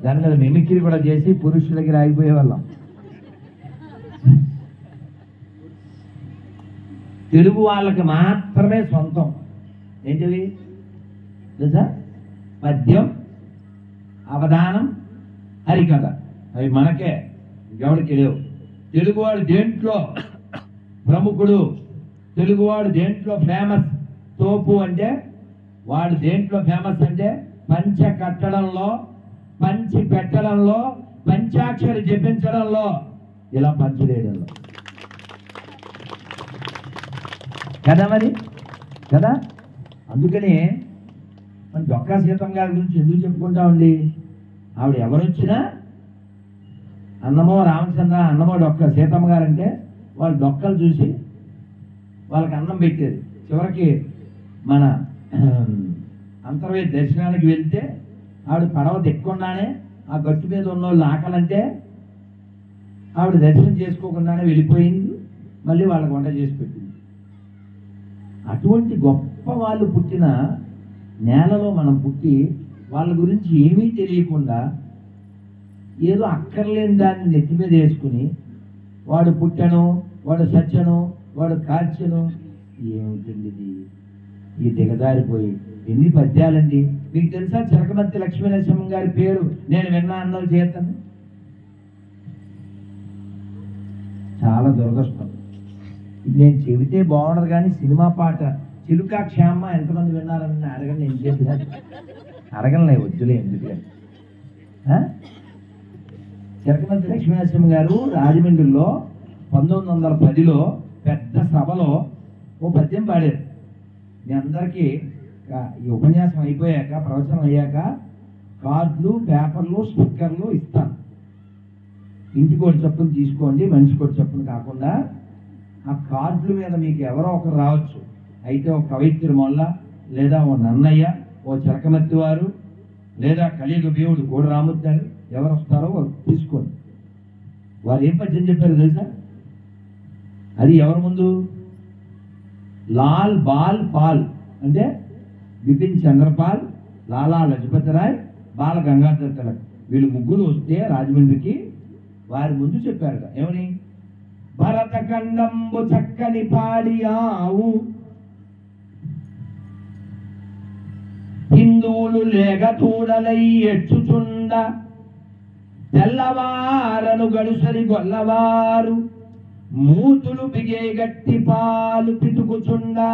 దాని మీద మిమిక్రీ కూడా చేసి పురుషుల దగ్గర ఆగిపోయే వాళ్ళం. తెలుగు వాళ్ళకి మాత్రమే సొంతం ఏంటివి తెలుసా? పద్యం, అవధానం, హరికథ. అవి మనకే, ఎవరికి లేవు. తెలుగువాడు దేంట్లో ప్రముఖుడు, తెలుగువాడు దేంట్లో ఫేమస్ తోపు అంటే, వాడు దేంట్లో ఫేమస్ అంటే పంచ కట్టడంలో, పంచి పెట్టడంలో, పంచాక్షరి జపించడంలో, ఇలా పంచలేయడంలో కదా మరి కదా. అందుకని మన డొక్కా సీతమ్మ గారి గురించి ఎందుకు చెప్పుకుంటా ఉండి, ఆవిడ ఎవరొచ్చినా అన్నమో రామచంద్ర, అన్నమో డొక్క సీతమ్మ గారు అంటే వాళ్ళు డొక్కలు చూసి వాళ్ళకి అన్నం పెట్టేది. చివరికి మన అంతర్వేద దర్శనానికి వెళ్తే ఆవిడ పడవ దిక్కుండానే ఆ గట్టు మీద ఉన్న వాళ్ళు ఆకలంటే ఆవిడ దర్శనం చేసుకోకుండానే వెళ్ళిపోయింది. మళ్ళీ వాళ్ళకి వంట చేసి పెట్టింది. అటువంటి గొప్ప వాళ్ళు పుట్టిన నేలలో మనం పుట్టి వాళ్ళ గురించి ఏమీ తెలియకుండా ఏదో అక్కర్లేని దాన్ని నెత్తి మీద వేసుకుని వాడు పుట్టను, వాడు సచ్చను, వాడు కార్చెను, ఏమిటండి ఇది? ఈ దిగజారిపోయి ఎన్ని పద్యాలండి. మీకు తెలుసా చిలకమర్తి లక్ష్మీనరసింహం గారి పేరు నేను విన్నా అన్నది చేతను? చాలా దురదృష్టం. నేను చెబితే బాగుండదు కానీ సినిమా పాట చిలుకా క్షేమ ఎంతమంది విన్నారని అడగండి. నేను చెప్పిన అడగలే, వద్దులే ఎందుకు. చిలకమర్తి లక్ష్మీనరసింహం గారు రాజమండ్రిలో 1910లో పెద్ద సభలో ఓ పద్యం పాడారు. మీ అందరికీ ఈ ఉపన్యాసం అయిపోయాక, ప్రవచనం అయ్యాక కార్డులు, పేపర్లు, స్టిక్కర్లు ఇస్తాను. ఇంటికి ఒకటి చొప్పున తీసుకోండి, మనిషికి ఒకటి చొప్పున కాకుండా. ఆ కార్డుల మీద మీకు ఎవరో ఒకరు రావచ్చు. అయితే ఒక కవయిత్రి మొల్ల, లేదా ఓ నన్నయ్య, ఓ చిలకమర్తి వారు, లేదా కలియుగ దేవుడు కోడి రాముద్దారు, ఎవరు వస్తారో తీసుకోండి. వారు ఏం పద్యం చెప్పారు తెలుసా? అది ఎవరి ముందు? లాల్ బాల్ పాల్ అంటే బిపిన్ చంద్రపాల్, లాలా లజపతి రాయ్, బాల గంగాధర్ తిలక్, వీళ్ళు ముగ్గురు వస్తే రాజమండ్రికి వారి ముందు చెప్పారు. ఏమని? భరతఖండంబు చక్కని పాడి ఆవు, హిందువులు లేక తూడలై ఎచ్చుచుండ, తెల్లవారను గడుసరి గొల్లవారు, మూతులు బిగే గట్టి పాలు పితుకుచుండా.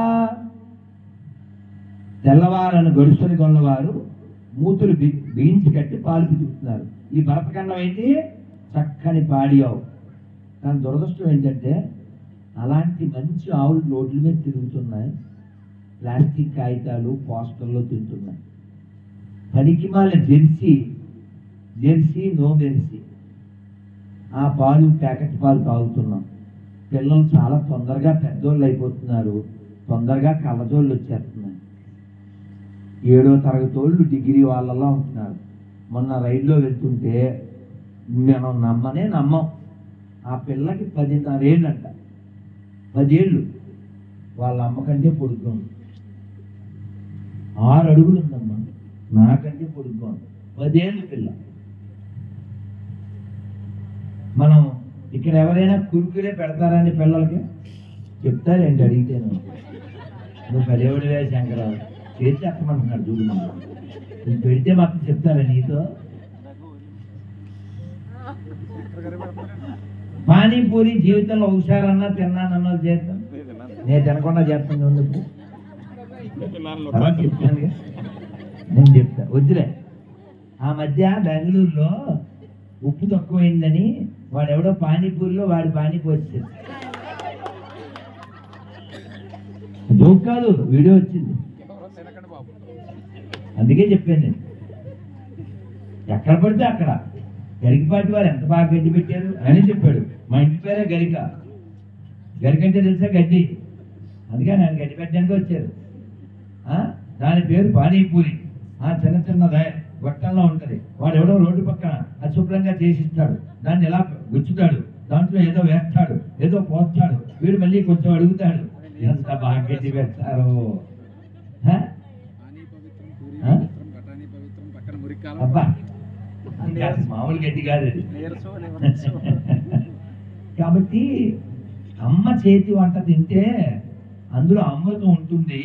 తెల్లవారను గడుసరి గొల్లవారు మూతులు బిగించి కట్టి పాలు పితుకుతున్నారు. ఈ భరతఖండం ఏంటి? చక్కని పాడి ఆవు. కానీ దురదృష్టం ఏంటంటే అలాంటి మంచి ఆవులు రోడ్ల మీద తిరుగుతున్నాయి, ప్లాస్టిక్ కాగితాలు పోస్టర్లో తింటున్నాయి. పనికిమాల జెర్సీ నో మెర్సీ ఆ పాలు, ప్యాకెట్ పాలు తాగుతున్నాం. పిల్లలు చాలా తొందరగా పెద్దోళ్ళు అయిపోతున్నారు, తొందరగా కళ్ళజోళ్ళు వచ్చేస్తున్నాయి. 7వ తరగతి వాళ్ళు డిగ్రీ వాళ్ళలా ఉంటున్నారు. మొన్న రైల్లో వెళ్తుంటే మనం నమ్మం, ఆ పిల్లకి 10.5 ఏళ్ళంట. 10 ఏళ్ళు. వాళ్ళ అమ్మకంటే పొడుగ్గా ఉంది. 6 అడుగులు ఉందమ్మా, నాకంటే పొడుగ్గా ఉంది. 10 ఏళ్ళు పిల్ల. మనం ఇక్కడ ఎవరైనా కురుకురే పెడతారని పిల్లలకి చెప్తారేంటి? అడిగితేను నువ్వు పదేవుడివే శంకరావు చేసి చెప్పమంటున్నాడు. చూడు, నువ్వు పెడితే మాత్రం చెప్తారా నీతో? పానీపూరి జీవితంలో ఒకసారన్నా తిన్నానన్నా చేస్తాను. నేను తినకుండా చేస్తాను ఎందుకు? చెప్తాను, నేను చెప్తా. వద్దులే. ఆ మధ్య బెంగళూరులో ఉప్పు తక్కువైందని వాడెవడో పానీపూరిలో వాడి పానీపూరి వచ్చేది. జోక్ కాదు, వీడియో వచ్చింది. అందుకే చెప్పాను నేను. ఎక్కడ పడితే అక్కడ గరికపాటి వారు ఎంత బాగా గడ్డి పెట్టారు అని చెప్పాడు. మా ఇంటి పేరే గరిక. గరికంటే తెలుసా? గడ్డి. అందుకే నేను గడ్డి పెట్టడానికి వచ్చారు. దాని పేరు పానీపూరి. చిన్న చిన్నదే గొట్టంలో ఉంటది. వాడు ఎవడో రోడ్డు పక్కన అశుభ్రంగా చేసిస్తాడు, దాన్ని ఎలా గుచ్చుతాడు, దాంట్లో ఏదో వేస్తాడు, ఏదో పోస్తాడు, వీడు మళ్ళీ కొంచెం అడుగుతాడు. ఎంత బాగా గడ్డి పెడతారు. అబ్బా, మామూలు గడ్డి కాదు అది. కాబట్టి అమ్మ చేతి వంట తింటే అందులో అమృతం ఉంటుంది,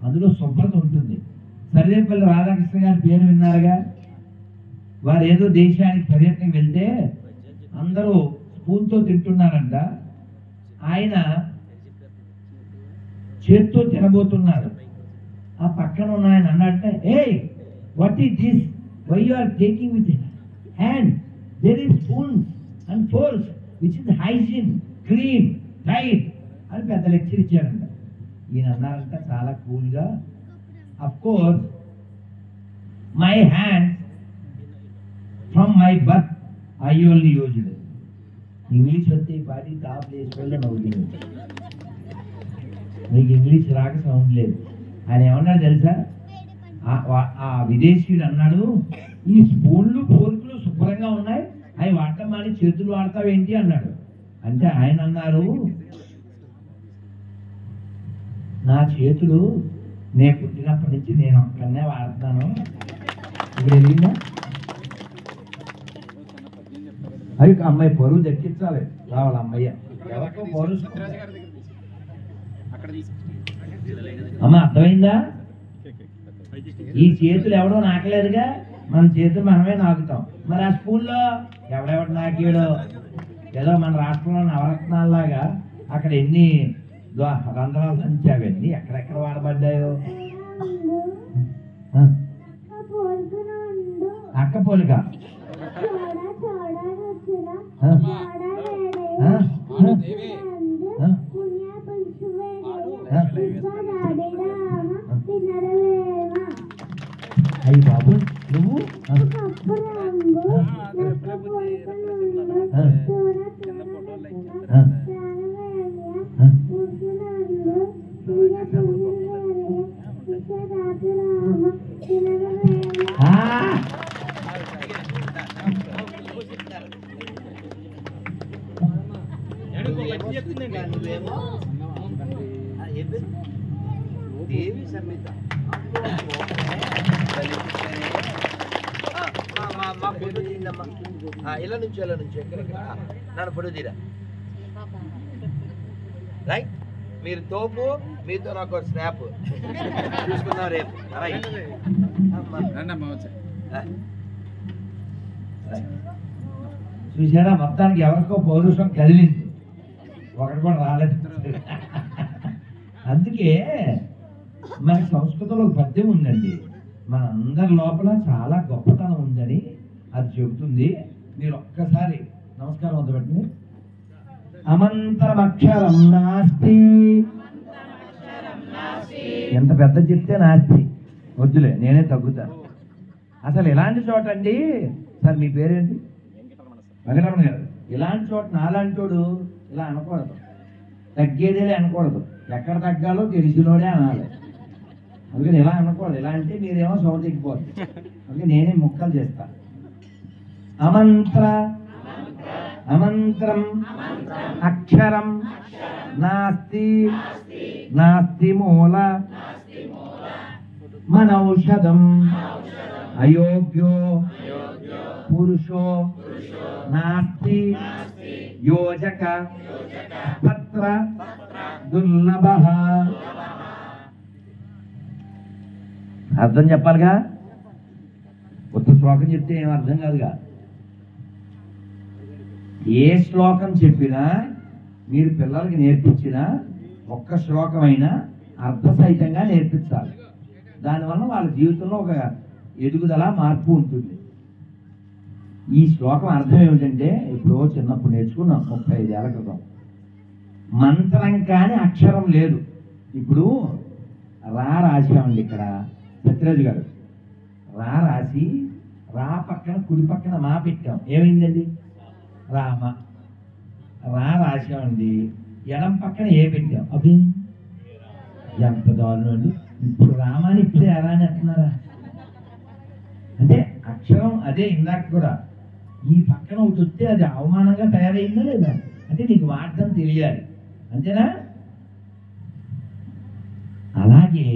అందులో శుభ్రత ఉంటుంది. సర్వేపల్లి రాధాకృష్ణ గారి పేరు విన్నారుగా. వారు ఏదో దేశానికి పర్యటనకి వెళ్తే అందరూ స్పూన్తో తింటున్నారంట. ఆయన చేత్తో తినబోతున్నారు. ఆ పక్కన ఉన్న ఆయన అన్నట్టే, hey what is this, why you are taking with hand, there is spoons and forks which is hygiene, clean, right అని పెద్ద లెక్చర్ ఇచ్చారంట. ఈయన అన్నారంట చాలా కూల్గా, of course my hand from my birth I only used. English వస్తే ఈ పాటి టాప్ వేసుకోవాలి నవ్వుతుంది. మీకు ఇంగ్లీష్ రాక సౌండ్ లేదు. ఆయన ఏమన్నాడు తెలుసా? ఆ విదేశీయుడు అన్నాడు, ఈ స్పూన్లు ఫోర్కులు శుభ్రంగా ఉన్నాయి, అవి వాడటం మాని చేతులు వాడతావు ఏంటి అన్నాడు. అంటే ఆయన అన్నారు, నా చేతులు నేను పుట్టినప్పటి నుంచి నేను ఒక్కనే వాడుతున్నాను. ఇప్పుడు వెళ్ళిందా అవి అమ్మాయి పరువు దక్కించాలి రావాలి అమ్మయ్య ఎవరికో పరువు. అమ్మ అర్థమైందా? ఈ చేతులు ఎవడో నాకలేదుగా, మన చేతులు మనమే నాకుతాం. మరి ఆ స్కూల్లో ఎవడెవడు నాకేడో ఏదో మన రాష్ట్రంలో నవరత్నాల్లాగా అక్కడ ఎన్ని రంధ్రాలు నుంచి అవన్నీ ఎక్కడెక్కడ వాడబడ్డాయో. అక్క పోలిక అయ్యి బాబు నువ్వు దేవి సమేత మా ఫోటో తీయండమ్మా. ఎలా నుంచి ఎక్కడెక్కడ నన్ను ఫోటో తీరా. రైట్, మీరు తోపు, మీతో నాకు స్నాప్ చూసుకుందాం రేపు. రైట్ చూసారా, మొత్తానికి ఎవరికో పౌరుషం కదిలింది, ఒకటి కూడా రాలేదు. అందుకే మన సంస్కృతంలో ఒక పద్యం ఉందండి, మన అందరి లోపల చాలా గొప్పతనం ఉందని అది చెబుతుంది. మీరు ఒక్కసారి నమస్కారం వద్దబెట్టండి. అమంతమక్షరం నాస్తి, ఎంత పెద్ద చెప్తే నాస్తి, వద్దులే నేనే తగ్గుతాను. అసలు ఇలాంటి చోట అండి, సార్ మీ పేరేంటి? వెంకటరమణ గారు. ఇలాంటి చోట నాలాంటోడు ఇలా అనకూడదు, తగ్గేదేలే అనకూడదు, ఎక్కడ తగ్గాలో తెలిసినోడే అనాలి. అందుకని ఇలా అనకూడదు. ఇలా అంటే మీరేమో సౌండ్ ఎక్కిపోతుంది. అందుకే నేనే ముక్కలు చేస్తా. అమంత్రం అక్షరం నాస్తి, నాస్తి మూల మనౌషధం అయోగ్యో పురుషో నాస్తి యోజక పత్ర దుర్లభః. అర్థం చెప్పాలిగా, కొత్త శ్లోకం చెప్తే ఏం అర్థం కాదుగా. ఏ శ్లోకం చెప్పినా మీరు పిల్లలకి నేర్పించినా ఒక్క శ్లోకమైనా అర్థసహితంగా నేర్పించాలి. దానివల్ల వాళ్ళ జీవితంలో ఒక ఎదుగుదల, మార్పు ఉంటుంది. ఈ శ్లోకం అర్థం ఏమిటంటే, ఎప్పుడో చిన్నప్పుడు నేర్చుకున్నాం 35 ఏళ్ల క్రితం. మంత్రం కానీ అక్షరం లేదు. ఇప్పుడు రా రాసామండి, ఇక్కడ సత్యరాజు గారు రా రాసి రా పక్కన కుడి పక్కన మా పెట్టాం, ఏమైందండి? రామ. రా రాసామండి, ఎడం పక్కన ఏ పెట్టాం, అవి ఎంత దారుణం అండి. ఇప్పుడు రామాని ఇప్పుడే ఎలా అని అంటున్నారా? అంటే అక్షరం అదే ఇందాక కూడా ఈ పక్కన ఒకటి వస్తే అది అవమానంగా తయారైందా లేదా? అంటే నీకు వాడటం తెలియాలి, అంతేనా? అలాగే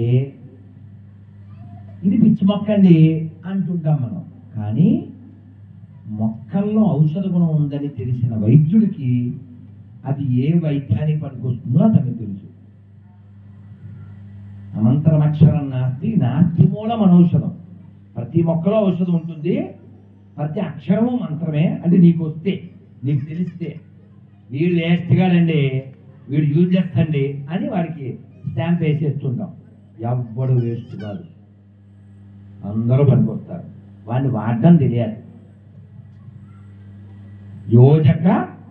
ఇది పిచ్చి మొక్క అండి అంటుంటాం మనం, కానీ మొక్కల్లో ఔషధ గుణం ఉందని తెలిసిన వైద్యుడికి అది ఏ వైద్యానికి పనికొస్తుందో అతనికి తెలుసు. అమంతరమక్షరం నాస్తి, నాస్తి మూలం అనౌషధం. ప్రతి మొక్కలో ఔషధం ఉంటుంది, ప్రతి అక్షరము మంత్రమే. అంటే నీకు వస్తే, నీకు తెలిస్తే, వీడు వేస్తగాడండి, వీడు యూజ్ చేస్తండి అని వాడికి స్టాంప్ వేసేస్తుంటాం. ఎవ్వడు వేస్ట్ కాదు, అందరూ పనికొస్తారు. వాడిని వాడడం తెలియాలి. యోజక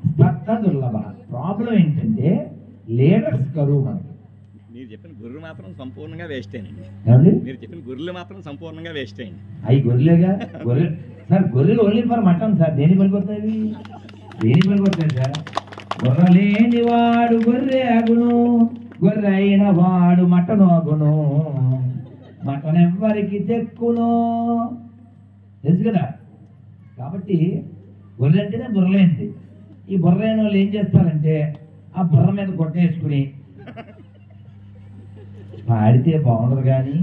స్పర్శ దుర్లభ. ప్రాబ్లం ఏంటంటే లీడర్స్ కరువు మనకి. మీరు చెప్పిన గొర్రెలు మాత్రం సంపూర్ణంగా వేస్ట్ అయ్యండి. ఏమండి? మీరు చెప్పిన గొర్రెలు మాత్రం సంపూర్ణంగా వేస్ట్ అయ్యండి. అవి గొర్రెలేగా. గొర్రె సార్, గొర్రెలు ఓన్లీ ఫర్ మటన్ సార్. దేని పనికొస్తాయి? దేని పనికొస్తాయి సార్? గొర్రె లేని వాడు గొర్రె అగును, గొర్రె అయిన వాడు మటను అగును, మటన్ ఎవ్వరికి చెక్కును, తెలుసు కదా. కాబట్టి గొర్రె అంటేనే బుర్రలేంది. ఈ బుర్రైన వాళ్ళు ఏం చేస్తారంటే ఆ బుర్ర మీద కొట్టేసుకుని పాడితే బాగుండదు కానీ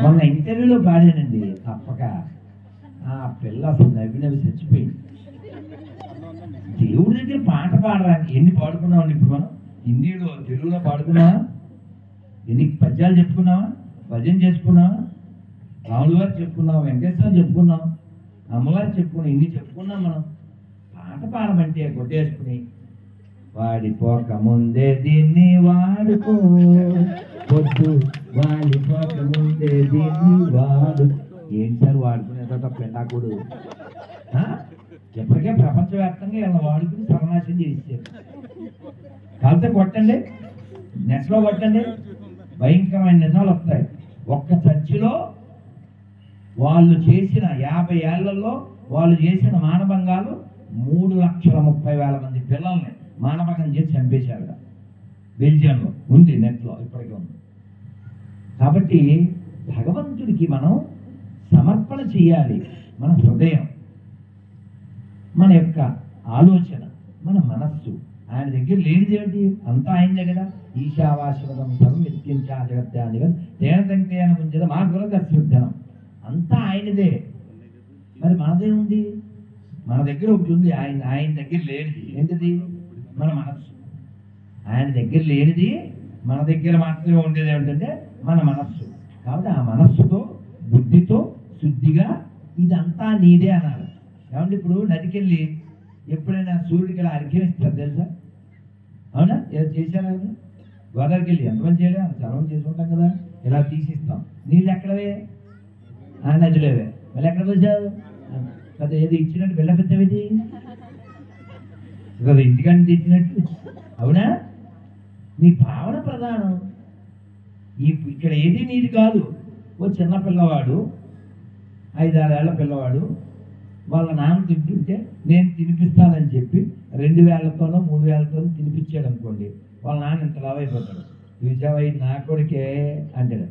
మొన్న ఇంటర్వ్యూలో పాడానండి తప్పక. ఆ పిల్ల అసలు నవ్వి చచ్చిపోయింది. దేవుడి దగ్గర పాట పాడడానికి ఎన్ని పాడుకున్నామండి ఇప్పుడు మనం? హిందీలో తెలుగులో పాడుకున్నావా? ఎన్ని పద్యాలు చెప్పుకున్నావా? భజన చేసుకున్నావా? రాముల వారు చెప్పుకున్నాం, వెంకటేశ్వర చెప్పుకున్నాం, అమ్మవారు చెప్పుకున్నాం, ఇన్ని చెప్పుకున్నాం మనం. పాట పాడమంటే కొట్టేసుకుని వాడిపోక ముందే దీన్ని వాడుకో, పొద్దు వాడిపోక ముందే దీన్ని వాడు. ఏంటి సార్ వాడుకునేట పెళ్ళాకుడు? ఎప్పటికే ప్రపంచవ్యాప్తంగా ఇలా వాడుకుని సర్వనాశం చేసేసారు. కాకపోతే కొట్టండి, నెట్లో కొట్టండి, భయంకరమైన నిజాలు వస్తాయి. ఒక్క చర్చిలో వాళ్ళు చేసిన 50 ఏళ్లలో వాళ్ళు చేసిన మానభంగాలు 3,30,000 మంది పిల్లల్ని మానభంగం చేసి చంపేశారు. బెల్జియంలో ఉంది, నెట్లో ఇప్పటికీ ఉంది. కాబట్టి భగవంతుడికి మనం సమర్పణ చేయాలి. మన హృదయం, మన యొక్క ఆలోచన, మన మనస్సు. ఆయన దగ్గర లేనిది ఏమిటి? అంతా ఆయనదే కదా. ఈశావాస్యవదం సర్వం యత్కించా జగత్యాన్ని కదా తేనతంకేన ముంచద మా గురదస్యుద్ధనం. అంతా ఆయనదే. మరి మనదేముంది? మన దగ్గర ఒకటి ఉంది, ఆయన దగ్గర లేనిది. ఏంటిది? మన మనస్సు. ఆయన దగ్గర లేనిది మన దగ్గర మాత్రమే ఉండేది ఏమిటంటే మన మనస్సు. కాబట్టి ఆ మనస్సుతో బుద్ధితో శుద్ధిగా ఇదంతా నీదే అన్నారు. ఏమంటే ఇప్పుడు నదికెళ్ళి ఎప్పుడైనా సూర్యుడికి ఇలా అర్ఘ్యమిస్తారు తెలుసా? అవునా? ఇలా చేశారా? గోదావరికి వెళ్ళి ఎంతమంది చేయలే, చర్మం చేసుకుంటాం కదా, ఇలా తీసిస్తాం. నీళ్ళు ఎక్కడవే? ఆ నదిలోవే. మళ్ళీ ఎక్కడ పోసావు కదా? ఏది ఇచ్చినట్టు వెళ్ళపెట్టేది కదా, ఇంటికంటే ఇచ్చినట్టు. అవునా? నీ భావన ప్రధానం. ఇక్కడ ఏది నీది కాదు. ఓ చిన్న పిల్లవాడు, 5-6 ఏళ్ల పిల్లవాడు వాళ్ళ నాన్న తింటుంటే నేను తినిపిస్తానని చెప్పి 2 వేలతోనో 3 వేలతోనో తినిపించాడు అనుకోండి, వాళ్ళ నాన్న ఇంత లావైపోతాడు. చూసావా నా కొడుకే అంటాడు.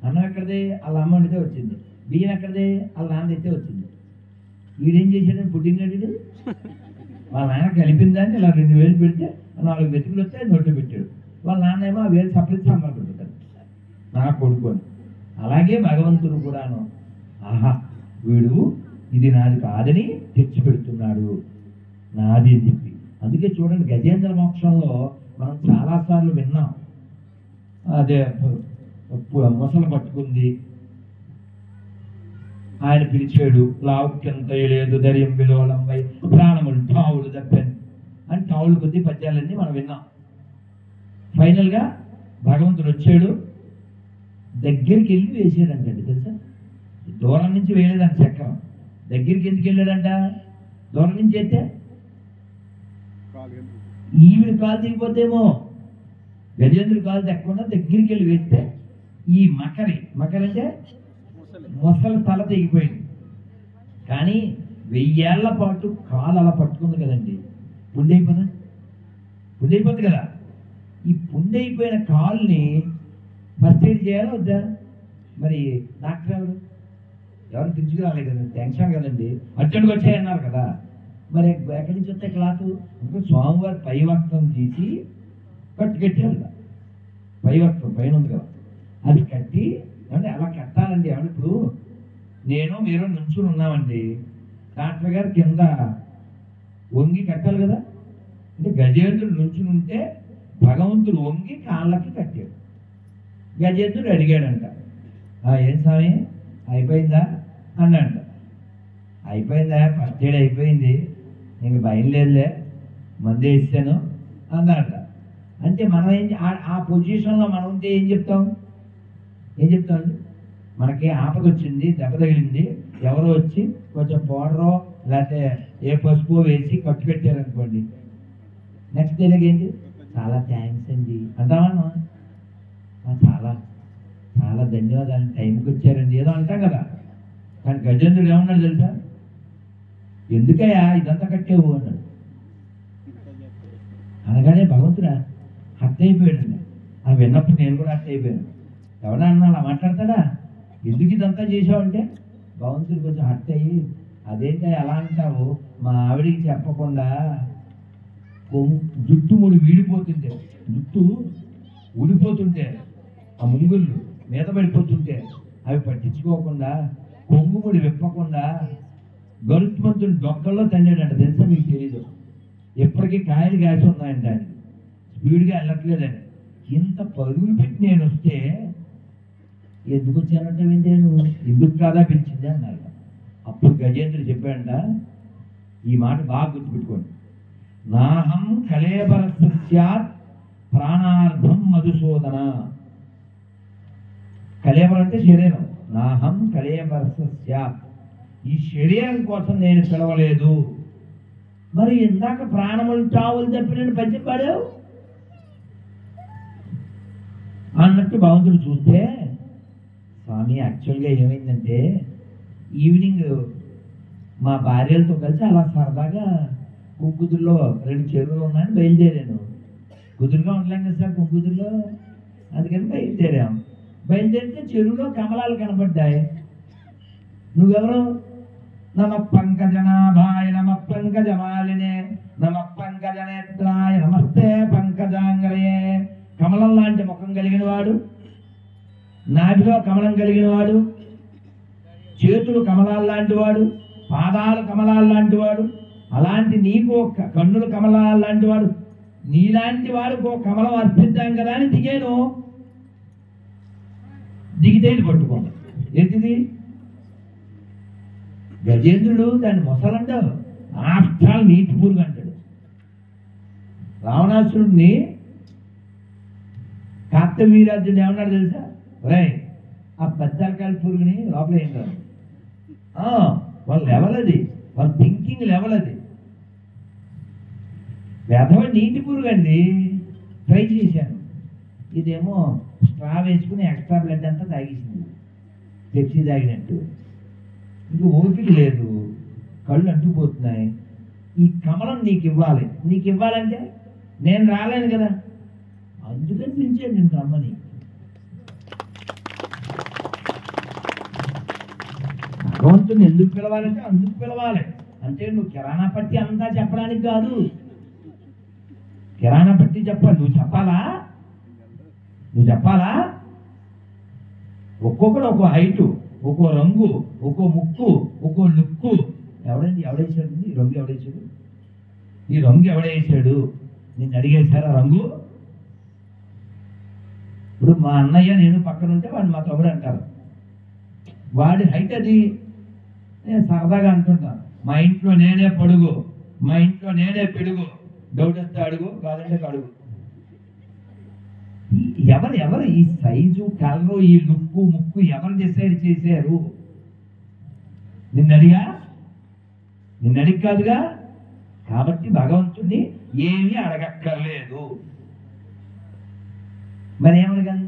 అన్నం ఎక్కడిదే? వాళ్ళ అమ్మ వండితే వచ్చింది. బియ్యం ఎక్కడిదే? వాళ్ళ నాన్న తెస్తే వచ్చింది. వీడేం చేశాడని పుట్టింగ్ అడిగాడు. వాళ్ళ నాన్న కలిపిందని ఇలా 2 వేలు పెడితే 4 వెతుకులు వస్తే నోట్లో పెట్టాడు. వాళ్ళ నాన్న ఏమో ఆ వేలు సపరేట్ సాంబార్ పెడతాడు నా కొడుకొని. అలాగే భగవంతుడు కూడాను, ఆహా వీడు ఇది నాది కాదని తెచ్చి పెడుతున్నాడు, నాది అని చెప్పి. అందుకే చూడండి, గజేంద్ర మోక్షంలో మనం చాలాసార్లు విన్నాం. అదే ముసలు పట్టుకుంది, ఆయన పిలిచాడు, లావుక్యంత లేదు ధైర్యం విలోలంపై ప్రాణములు టావులు తప్పాను అని టావులు కొద్ది పద్యాలన్నీ మనం విన్నాం. ఫైనల్గా భగవంతుడు వచ్చాడు, దగ్గరికి వెళ్ళి వేసాడంటండి. తెలుసా? దూరం నుంచి వేయలేదంట చక్రం. దగ్గరికి ఎందుకు వెళ్ళాడంట? దూరం నుంచి అయితే ఈవిడ కాలు దిగిపోతేమో, గజేంద్రుడు కాలు తెక్కకుండా దగ్గరికి వెళ్ళి వేస్తే ఈ మకరి అంటే మొసలు తల తెగిపోయింది. కానీ 1000 ఏళ్ల పాటు కాలు అలా పట్టుకుంది కదండి, పుండైపోతుంది కదా. ఈ పుండైపోయిన కాలుని ఫస్ట్ ఎయిడ్ చేయాలా వద్దా? మరి డాక్టర్ ఎవరు తీసుకురాలే కదా, టెన్షన్ కదండి, అర్జెంట్గా వచ్చాయన్నారు కదా. మరి ఎక్కడి నుంచి వస్తే క్లాసు? ఇంకా స్వామివారి పై వస్త్రం తీసి కట్టారు కదా, పై వస్త్రం పైన ఉంది కదా, అది కట్టి. అంటే అలా కట్టాలండి. ఏమంటే ఇప్పుడు మీరు నుంచుని ఉన్నామండి, డాక్టర్ గారు కింద వంగి కట్టాలి కదా. అంటే గజేంద్రుడు నుంచుని ఉంటే భగవంతుడు వంగి కాళ్ళకి కట్టాడు. గజేంద్రుడు అడిగాడంట, ఏం స్వామి అయిపోయిందా అన్నాడంట. అయిపోయిందా? ఫస్ట్ ఎయిడ్ అయిపోయింది, ఇంక భయం లేదులే, మందు వేసాను అన్నాడట. అంటే మనం ఆ పొజిషన్లో మనం ఉంటే ఏం చెప్తామండి? మనకి ఆపద వచ్చింది, దెబ్బ తగిలింది, ఎవరో వచ్చి కొంచెం పౌడరో లేకపోతే ఏ పసుపు వేసి కట్టు పెట్టారనుకోండి, నెక్స్ట్ ఏంటి? చాలా థ్యాంక్స్ అండి అంటామా? చాలా చాలా ధన్యవాదాలు, టైంకి వచ్చారండి ఏదో అంటాం కదా. కానీ గజేంద్రుడు ఏమన్నాడు తెలుసా? ఎందుకయ్యా ఇదంతా కట్టేవు అన్నాడు. అనగానే భగవంతుడా హత్య అయిపోయాడు. అది విన్నప్పుడు నేను కూడా హత్య అయిపోయాను. ఎవడా అన్నా అలా మాట్లాడతాడా? ఎందుకు ఇదంతా చేసావంటే భగవంతుడు కొంచెం హత్య అయ్యి అదేంటో ఎలా అంటావు? మా ఆవిడికి చెప్పకుండా జుట్టు ముడి వీడిపోతుంటే, జుట్టు ఊడిపోతుంటే, ఆ ములుగుళ్ళు మీద పడిపోతుంటే అవి పట్టించుకోకుండా కొంగు ముడి విప్పకుండా గరుత్మంతుని డొక్కల్లో తండాడంట. తెలుసా మీకు తెలీదు? ఎప్పటికీ కాయలు కాసి ఉన్నాయంట. ఆయన స్పీడ్గా వెళ్ళట్లేదని. ఇంత పరుగులు పెట్టి నేను వస్తే ఎందుకు వచ్చానంటే నేను ఎందుకు కాదా పిలిచింది అన్నారు. అప్పుడు గజేంద్రుడు చెప్పాడంట, ఈ మాట బాగా గుర్తుపెట్టుకోండి. నాహం కళేబరస్య స్యాత్ ప్రాణార్థం మధుసూదన. కళేబరం అంటే శరీరం. నాహం కళేబరస్య స్యాత్, ఈ శరీరం కోసం నేను పిలవలేదు. మరి ఇందాక ప్రాణములు టావులు తప్పిన పద్యం పాడావు అన్నట్టు భగవంతుడు చూస్తే, స్వామి యాక్చువల్గా ఏమైందంటే ఈవినింగ్ మా భార్యలతో కలిసి అలా సరదాగా కుంకుదుల్లో 2 చెరువులు ఉన్నాయని బయలుదేరాను. కుదురుగా ఉండలేం కదా సార్ కుంకుదుల్లో, అందుకని బయలుదేరాం. బయలుదేరితే చెరువులో కమలాలు కనపడ్డాయి. నువ్వెవరు? నమ పంకజనాభాయ నమ పంకజమాలినే నమ పంకజనేత్రాయ నమస్తే పంకజాంగలయే. కమలం లాంటి ముఖం కలిగిన వాడు, నాభిలో కమలం కలిగిన వాడు, చేతులు కమలాలు లాంటి వాడు, పాదాలు కమలాలు లాంటి వాడు, అలాంటి నీకు కన్నులు కమలాలు లాంటి వాడు, నీలాంటి వాడికి ఒక కమలం అర్పిద్దాం కదా అని దిగాను. దిగితే పట్టుకోండి. ఏంటిది? గజేంద్రుడు దాన్ని మొసలంటావు, ఆఫ్టర్ నీటి పురుగు అంటాడు. రావణాసురుడిని కార్తవీర్యార్జునుడు ఏమన్నాడు తెలుసా? రై ఆ పెద్దరకాయ పురుగుని లోపల ఏం కాదు. వాళ్ళ లెవెల్ అది, వాళ్ళ థింకింగ్ లెవెల్ అది. వెధవ నీటి పురుగు అండి. ట్రై చేశాను. ఇదేమో స్ట్రా వేసుకుని ఎక్స్ట్రా బ్లడ్ అంతా తాగేసింది, పెప్సీ తాగినట్టు. ఇంక ఓపిక లేదు, కళ్ళు అంటుకుపోతున్నాయి. ఈ కమలం నీకు ఇవ్వాలి. నీకు ఇవ్వాలంటే నేను రాలేను కదా, అందుకని పిలిచాను నేను రమ్మని. భగవంతుని ఎందుకు పిలవాలంటే అందుకు పిలవాలి. అంటే నువ్వు కిరాణా పట్టి అంతా చెప్పడానికి కాదు. కిరాణా పట్టి చెప్పాలి. నువ్వు చెప్పాలా? నువ్వు చెప్పాలా? ఒక్కొక్కడు ఒక్కో హైటు, ఒక్కో రంగు, ఒక్కో ముక్కు, ఒక్కో లుక్కు. ఎవడేసాడు? ఈ రంగు ఎవడేసాడు? ఈ రంగు ఎవడేసాడు? నిన్ను అడిగేశారా రంగు? ఇప్పుడు మా అన్నయ్య నేను పక్కన ఉంటే వాడు మా తమ్ముడు అంటారు. వాడి హైట్ అది. నేను సరదాగా అంటుంటాను, మా ఇంట్లో నేనే పడుగు, మా ఇంట్లో నేనే పిడుగు, డౌట్ వస్తే అడుగు, కాదంటే కడుగు. ఎవరు ఈ సైజు, కలరు, ఈ లుక్కు, ముక్కు ఎవరు డిసైడ్ చేశారు? నిన్ను అడిగి కాదుగా. కాబట్టి భగవంతుడిని ఏమీ అడగక్కర్లేదు. మరి ఏమడగాలి?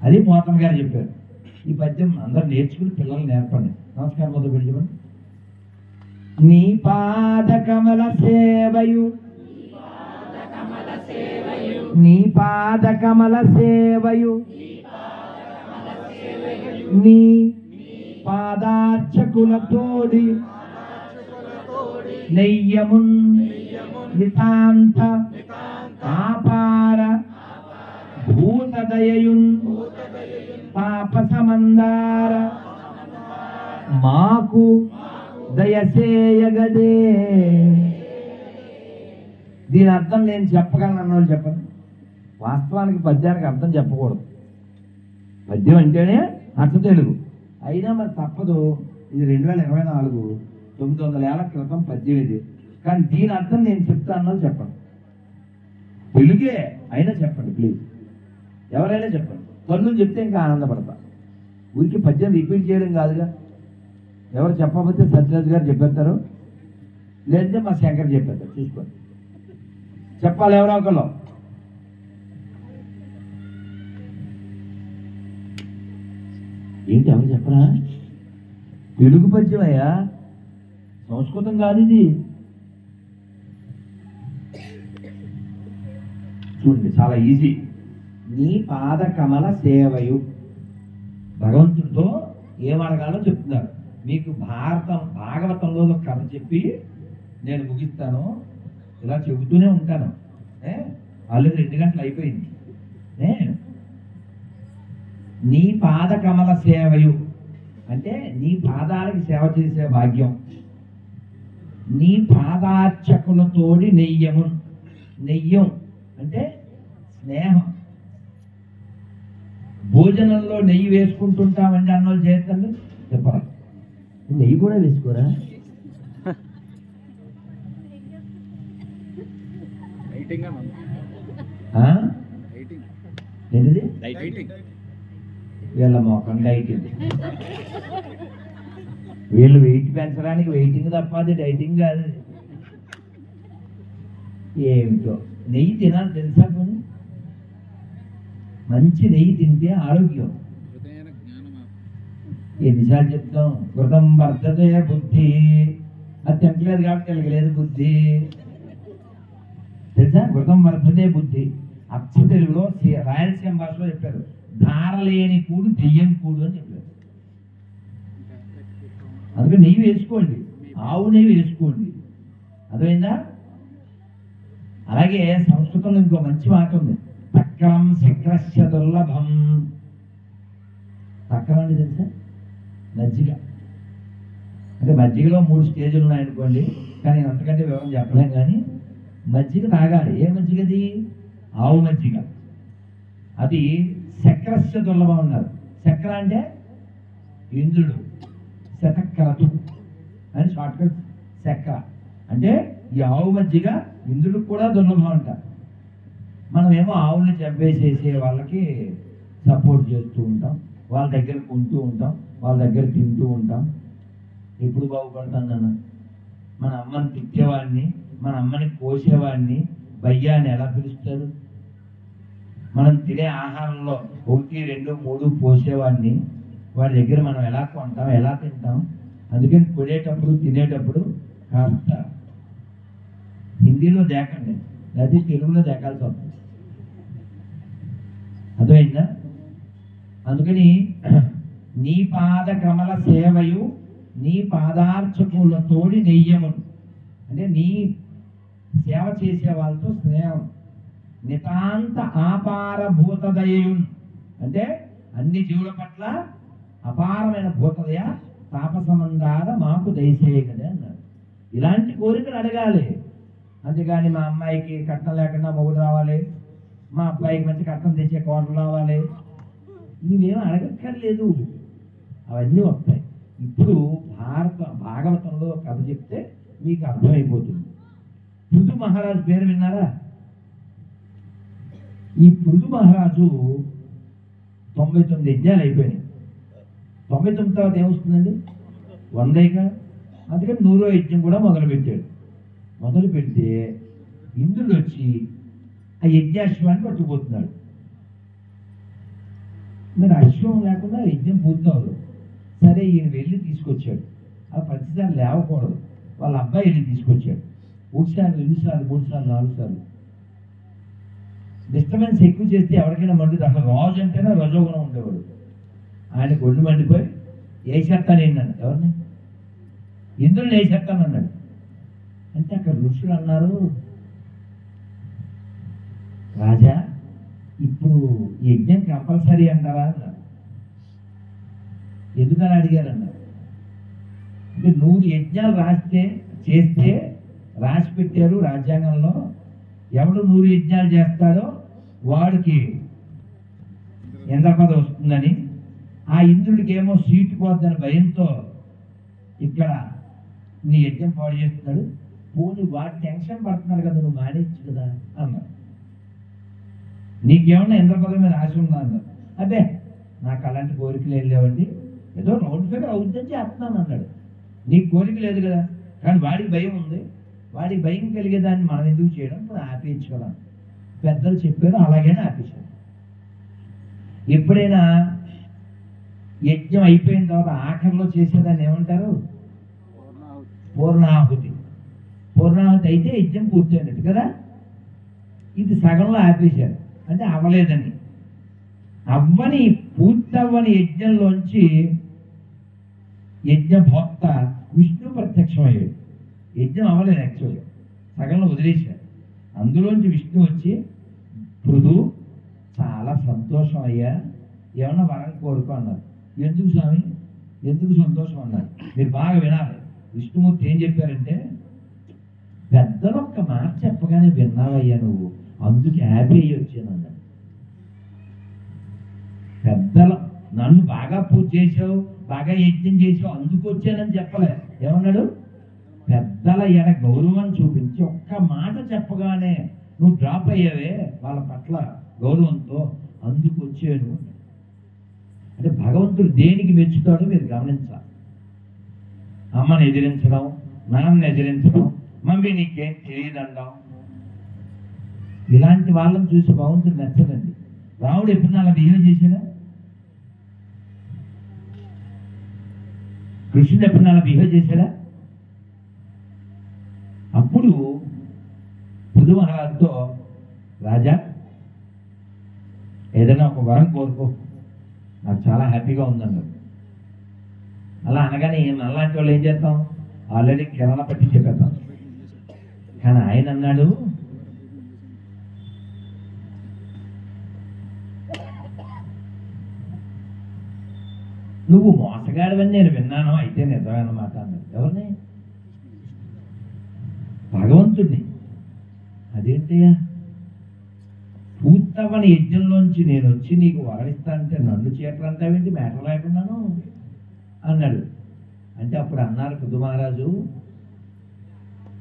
అది మోతమ్మ గారు చెప్పారు. ఈ పద్యం అందరూ నేర్చుకుని పిల్లలు నేర్పండి. నమస్కారం మొదలు పెట్టుకోండి. నీ పాద కమల సేవయు, నీ పాద కమల సేవయు, నీ పాదార్చకులతోడి నెయ్యమున్ నితాంత ఆపార భూతదయయున్ తాపసమందార మాకు దయసేయగదే. దీని అర్థం నేను చెప్పగలను అన్నోళ్ళు చెప్పండి. వాస్తవానికి పద్యానికి అర్థం చెప్పకూడదు. పద్యం అంటేనే అర్థ తెలుగు. అయినా మరి తప్పదు. ఇది 2024, 900 ఏళ్ల క్రితం పద్యం ఇది. కానీ దీని అర్థం నేను చెప్తాను చెప్పండి. తెలుగే అయినా చెప్పండి ప్లీజ్. ఎవరైనా చెప్పండి. తల్లుని చెప్తే ఇంకా ఆనందపడతా. ఊరికి పద్యం రిపీట్ చేయడం కాదుగా. ఎవరు చెప్పకపోతే సత్యరాజు గారు చెప్పేస్తారు, లేదంటే మా శంకర్ చెప్పేస్తారు. చూసుకోండి, చెప్పాలి ఎవరో ఒకళ్ళు. ఏంటి ఎవరు చెప్పరా? తెలుగు పద్యం అయ్యా, సంస్కృతం కాదు ఇది. చూడండి, చాలా ఈజీ. నీ పాద కమల సేవయు. భగవంతుడితో ఏమడగాలో చెప్తున్నారు. మీకు భాగవతంలో ఒక కథ చెప్పి నేను ముగిస్తాను. ఇలా చెబుతూనే ఉంటాను. ఆల్రెడీ 2 గంటలు అయిపోయింది. నీ పాద కమల సేవయు అంటే నీ పాదాలకి సేవ చేసే భాగ్యం. నీ పాదార్చకులతోడి నెయ్యము. నెయ్యం అంటే స్నేహం. భోజనంలో నెయ్యి వేసుకుంటుంటామండి అన్నోళ్ళు చేస్తండి చెప్పరా? నెయ్యి కూడా వేసుకోరా? ఏంటిది? వీళ్ళ మొఖం డైటింగ్. వీళ్ళు వెయిట్ పెంచడానికి వెయిటింగ్ తప్ప అది డైటింగ్ కాదు. ఏమిటో నెయ్యి తినాలి తెలుసా? కొన్ని మంచి నెయ్యి తింటే ఆరోగ్యం. ఎన్నిసార్లు చెప్తాం? కృతం వర్ధతే బుద్ధి. అది తింటలేదు కాబట్టి తెలియలేదు బుద్ధి. తెలుసా? కృతం వర్ధతే బుద్ధి. అచ్చ తెలుగులో రాయలసీమ భాషలో చెప్పారు. ధారలేని కూడు దెయ్యం కూడు అని చెప్పారు. అందుకే నెయ్యి వేసుకోండి, ఆవు నెయ్యి వేసుకోండి. అర్థమైందా? అలాగే సంస్కృతంలో ఇంకో మంచి మాట ఉంది. తక్రం శక్రస్య దుర్లభం. తక్రం అంటే తెలుసా? మజ్జిగ. అంటే మజ్జిగలో 3 స్టేజ్లు ఉన్నాయనుకోండి, కానీ అంతకంటే వివరం చెప్పలేం. కానీ మజ్జిగ తాగాలి. ఏ మజ్జిగది? ఆవు మజ్జిగ. అది శక్రస్య దుర్లభం ఉన్నారు. చక్ర అంటే ఇంద్రుడు, శతక్రతు అని షార్ట్కట్ చక్ర. అంటే ఈ ఆవు మజ్జిగ ఇంద్రుడికి కూడా దుర్లభం అంటారు. మనమేమో ఆవుల్ని చంపేసేసే వాళ్ళకి సపోర్ట్ చేస్తూ ఉంటాం, వాళ్ళ దగ్గర కొంటూ ఉంటాం, వాళ్ళ దగ్గర తింటూ ఉంటాం. ఎప్పుడు బాగుపడతాను నాన్న? మన అమ్మని తిట్టేవాడిని, మన అమ్మని కోసేవాడిని భయ్యాన్ని ఎలా పిలుస్తారు? మనం తినే ఆహారంలో 1, 2, 3 పోసేవాడిని వాడి దగ్గర మనం ఎలా కొంటాం, ఎలా తింటాం? అందుకని కొనేటప్పుడు తినేటప్పుడు కాస్త హిందీలో దేకండి, లేదా తెలుగులో దేకాల్సి వస్తుంది. అర్థమైందా? అందుకని నీ పాద కమల సేవయు నీ పాదార్చకులతోడి నెయ్యము అంటే నీ సేవ చేసే వాళ్ళతో స్నేహం. నితాంత ఆపార భూతదయు అంటే అన్ని జీవుల పట్ల అపారమైన భూతదయ తాపసమందార మాకు దయచేయగలే అన్నారు. ఇలాంటి కోరికలు అడగాలి. అంతేగాని మా అమ్మాయికి కట్నం లేకుండా మొగుడు రావాలి, మా అబ్బాయికి మంచి కట్నం తెచ్చే కోటలు రావాలి, ఇవేమీ అడగక్కర్లేదు. అవన్నీ వస్తాయి. ఇప్పుడు భాగవతంలో కథ చెప్తే మీకు అర్థమైపోతుంది. పృథు మహారాజు పేరు విన్నారా? ఈ పృథు మహారాజు 99 యజ్ఞాలు అయిపోయినాయి. 99 తర్వాత ఏమొస్తుందండి? 100గా. అందుకని 100వ యజ్ఞం కూడా మొదలుపెట్టాడు. మొదలు పెడితే ఇంద్రుడు వచ్చి ఆ యజ్ఞాశ్వాన్ని పట్టుకుపోతున్నాడు. మరి అశ్వం లేకుండా యజ్ఞం పూర్తవదు. సరే ఈయన వెళ్ళి తీసుకొచ్చాడు. ఆ ప్రతిసారి లేవకూడదు. వాళ్ళ అబ్బాయి వెళ్ళి తీసుకొచ్చాడు. 1 సారి, 2 సార్లు, 3 సార్లు, 4 సార్లు. డిస్టర్బెన్స్ ఎక్కువ చేస్తే ఎవరికైనా మండుతుంది. అసలు రాజు అంటేనే రజోగుణం ఉండేవాడు. ఆయన గొడ్డు మండిపోయి వేసేస్తాను ఏంటన్నాడు. ఎవరిని? ఇంద్రుని వేసేస్తాను అన్నాడు. అంటే అక్కడ ఋషులు అన్నారు, రాజా ఇప్పుడు యజ్ఞం కంపల్సరీ అంటారా అన్నారు. ఎందుకని అడిగారన్నారు. అంటే 100 యజ్ఞాలు చేస్తే రాసి పెట్టారు రాజ్యాంగంలో. ఎవడు 100 యజ్ఞాలు చేస్తాడో వాడికి ఇంద్రపద వస్తుందని. ఆ ఇంద్రుడికి ఏమో సీటు పోద్దని భయంతో ఇక్కడ నీ యజ్ఞం పాడు చేస్తున్నాడు. పోనీ వాడు టెన్షన్ పడుతున్నారు కదా, నువ్వు మానేచ్చు కదా అన్నారు. నీకేమన్నా ఇంద్రపదం మీద ఆశ ఉన్నా అన్నారు. అబ్బే నాకు అలాంటి కోరికలు ఏం లేవండి, ఏదో రౌండ్ ఫిగర్ అవుతుందని చేస్తున్నాను అన్నాడు. నీకు కోరిక లేదు కదా, కానీ వాడికి భయం ఉంది. వాడికి భయం కలిగేదాన్ని మనం ఎందుకు చేయడం? ఇప్పుడు ఆపేయచ్చు కదా. పెద్దలు చెప్పారు, అలాగైనా ఆపేశారు. ఎప్పుడైనా యజ్ఞం అయిపోయిన తర్వాత ఆఖరిలో చేసేదాన్ని ఏమంటారు? పూర్ణాహుతి. పూర్ణాహుతి అయితే యజ్ఞం పూర్తయినట్టు కదా. ఇది సగంలో ఆపేశారు, అంటే అవ్వలేదని. పూర్తవ్వని యజ్ఞంలోంచి యజ్ఞ భోక్త విష్ణు ప్రత్యక్షమయ్యాడు. యజ్ఞం అవ్వలేదు యాక్చువల్గా, సగంలో వదిలేశాడు. అందులోంచి విష్ణు వచ్చి పృథు చాలా సంతోషం అయ్యా, ఏమన్నా వరం కోరుకో అన్నారు. ఎందుకు స్వామి, ఎందుకు సంతోషం అన్నారు? మీరు బాగా వినాలి. విష్ణుమూర్తి ఏం చెప్పారంటే, పెద్దలు ఒక్క మాట చెప్పగానే విన్నావయ్యా నువ్వు, అందుకు హ్యాపీ అయ్యి వచ్చాను అన్నాడు. పెద్దలు నన్ను బాగా పూజ చేసావు, బాగా యజ్ఞం చేసావు, అందుకు వచ్చానని చెప్పలే. ఏమన్నాడు? పెద్దల ఎడ గౌరవం చూపించి ఒక్క మాట చెప్పగానే నువ్వు డ్రాప్ అయ్యావే వాళ్ళ పట్ల గౌరవంతో, అందుకు వచ్చాను. అంటే భగవంతుడు దేనికి మెచ్చుతాడో మీరు గమనించాలి. అమ్మని ఎదిరించడం, నాన్నని ఎదిరించడం, మమ్మీ నీకేం తెలియదండం, ఇలాంటి వాళ్ళని చూసి భగవంతుడు నచ్చదండి. రాముడు ఎప్పుడు అలా బిహేవ్ చేశాడా? కృష్ణుడు ఎప్పుడు అలా బిహేవ్ చేశాడా? అప్పుడు పృథు మహారాజుతో, రాజా ఏదైనా ఒక వరం కోరుకో, నాకు చాలా హ్యాపీగా ఉందన్నాడు. అలా అనగానే అలాంటి వాళ్ళు ఏం చేస్తాం, ఆల్రెడీ కిరణ పట్టి చెప్పేస్తాం. కానీ ఆయన అన్నాడు, నువ్వు మోసగాడివని నేను విన్నాను, అయితే నిజమేనమాట అన్నాడు. ఎవరిని? భగవంతుడిని. అదేంటయ్యా, పూర్తవని యజ్ఞంలోంచి నేను వచ్చి నీకు వరడిస్తానంటే నన్ను చీటలంటావేంటి మేటర్ లేకున్నాను అన్నాడు. అంటే అప్పుడు అన్నారు పృథు మహారాజు,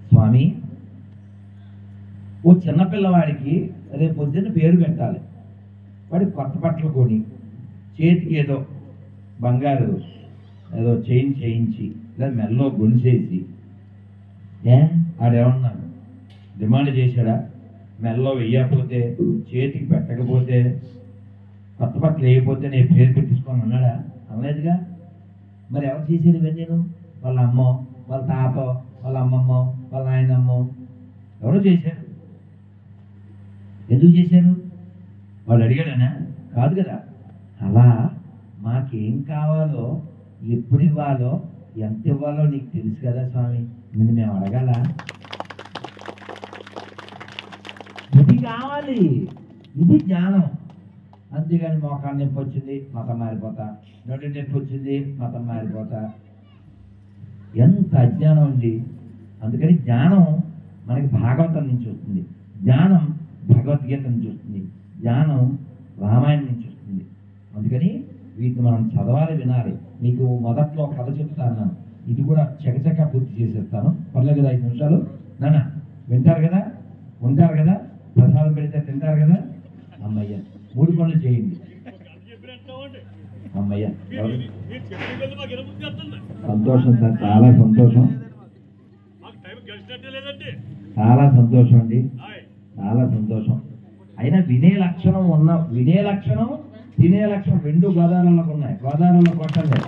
స్వామి ఓ చిన్నపిల్లవాడికి రేపు పొద్దున్న పేరు పెట్టాలి. వాడికి కొత్త బట్టలు కొని, చేతికి ఏదో బంగారు ఏదో చైన్ చేయించి, లేదా మెల్లో గొలిసేసి, ఆడేమన్నాడు డిమాండ్ చేశాడా? మెల్లో వెయ్యకపోతే, చేతికి పెట్టకపోతే, కొత్త బట్టలు వేయకపోతే నేను పేరు పెట్టించుకొని అన్నాడా? అనలేదుగా. మరి ఎవరు చేసేది ఇవన్నీ? వాళ్ళ అమ్మో, వాళ్ళ తాతో, వాళ్ళ అమ్మమ్మో, వాళ్ళ ఆయనమ్మో ఎవరో చేశారు. ఎందుకు చేశారు? వాళ్ళు అడిగాడనా? కాదు కదా. అలా మాకేం కావాలో, ఎప్పుడు ఇవ్వాలో, ఎంత ఇవ్వాలో నీకు తెలుసు కదా స్వామి, నిన్ను మేము అడగాల? ఇది కావాలి, ఇది జ్ఞానం. అంతేగాని మోకాలు నొప్పి వచ్చింది మతం మారిపోతా, నొడి నొప్పి వచ్చింది మతం మారిపోతా, ఎంత అజ్ఞానం అండి. అందుకని జ్ఞానం మనకి భాగవతం నుంచి వస్తుంది, జ్ఞానం భగవద్గీత నుంచి వస్తుంది, జ్ఞానం రామాయణం నుంచి వస్తుంది. అందుకని వీటిని మనం చదవాలి, వినాలి. మీకు మొదట్లో కథ చెప్తాను, ఇది కూడా చకచక పూర్తి చేసేస్తాను. పర్లేదు కదా, 5 నిమిషాలు నాన్న వింటారు కదా, ఉంటారు కదా, ప్రసాదం పెడితే తింటారు కదా. అమ్మయ్య 3 పనులు చేయండి. అమ్మయ్య సంతోషం సార్, చాలా సంతోషం, చాలా సంతోషం అండి, చాలా సంతోషం. అయినా వినే లక్షణం వినే లక్షణం, తినే లక్షణం 2 గోదావరిలోకి ఉన్నాయి. గోదావరిలో కొట్టండి.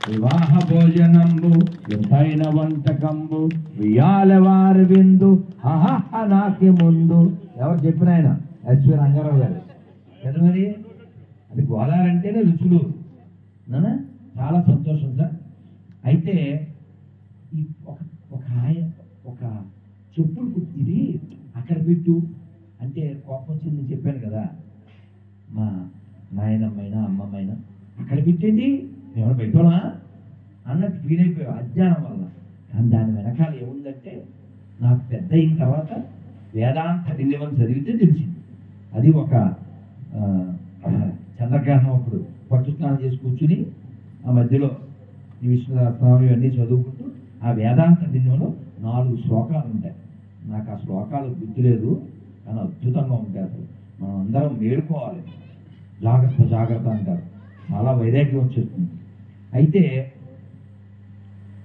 వివాహ భోజనంబు ఎంతైన వంటకంబు వియాల వారి విందు అహహ నాకి ముందు. ఎవరు చెప్పిన ఆయన? ఎస్వి రంగారావు గారు కదా. మరి అది గోదావరి అంటేనే రుచులు. నానా చాలా సంతోషం సార్. అయితే ఈ ఒక చెప్పులు ఇది అక్కడ పెట్టు అంటే కోపం వచ్చింది చెప్పాను కదా. మా నాయనమ్మైనా అమ్మమ్మైనా అక్కడ పెట్టండి, ఏమైనా పెట్టోనా అన్నట్టు ఫీల్ అయిపోయావు అజ్ఞానం వల్ల. కానీ దాని వెనకాల ఏముందంటే, నాకు పెద్ద అయిన తర్వాత వేదాంత రిలివన్ చదివితే తెలిసింది. అది ఒక చంద్రగ్రహణం అప్పుడు పట్టు స్నానం చేసి కూర్చుని ఆ మధ్యలో ఈ విష్ణు సహస్రనామం ఇవన్నీ చదువుకుంటూ ఆ వేదాంత దిన్యంలో 4 శ్లోకాలు ఉంటాయి. నాకు ఆ శ్లోకాలు గుర్తులేదు, కానీ అద్భుతంగా ఉంటాయి. అసలు మనం అందరం మేలుకోవాలి. జాగ్రత్త జాగ్రత్త అంటారు, చాలా వైరాగ్యం వచ్చేస్తుంది. అయితే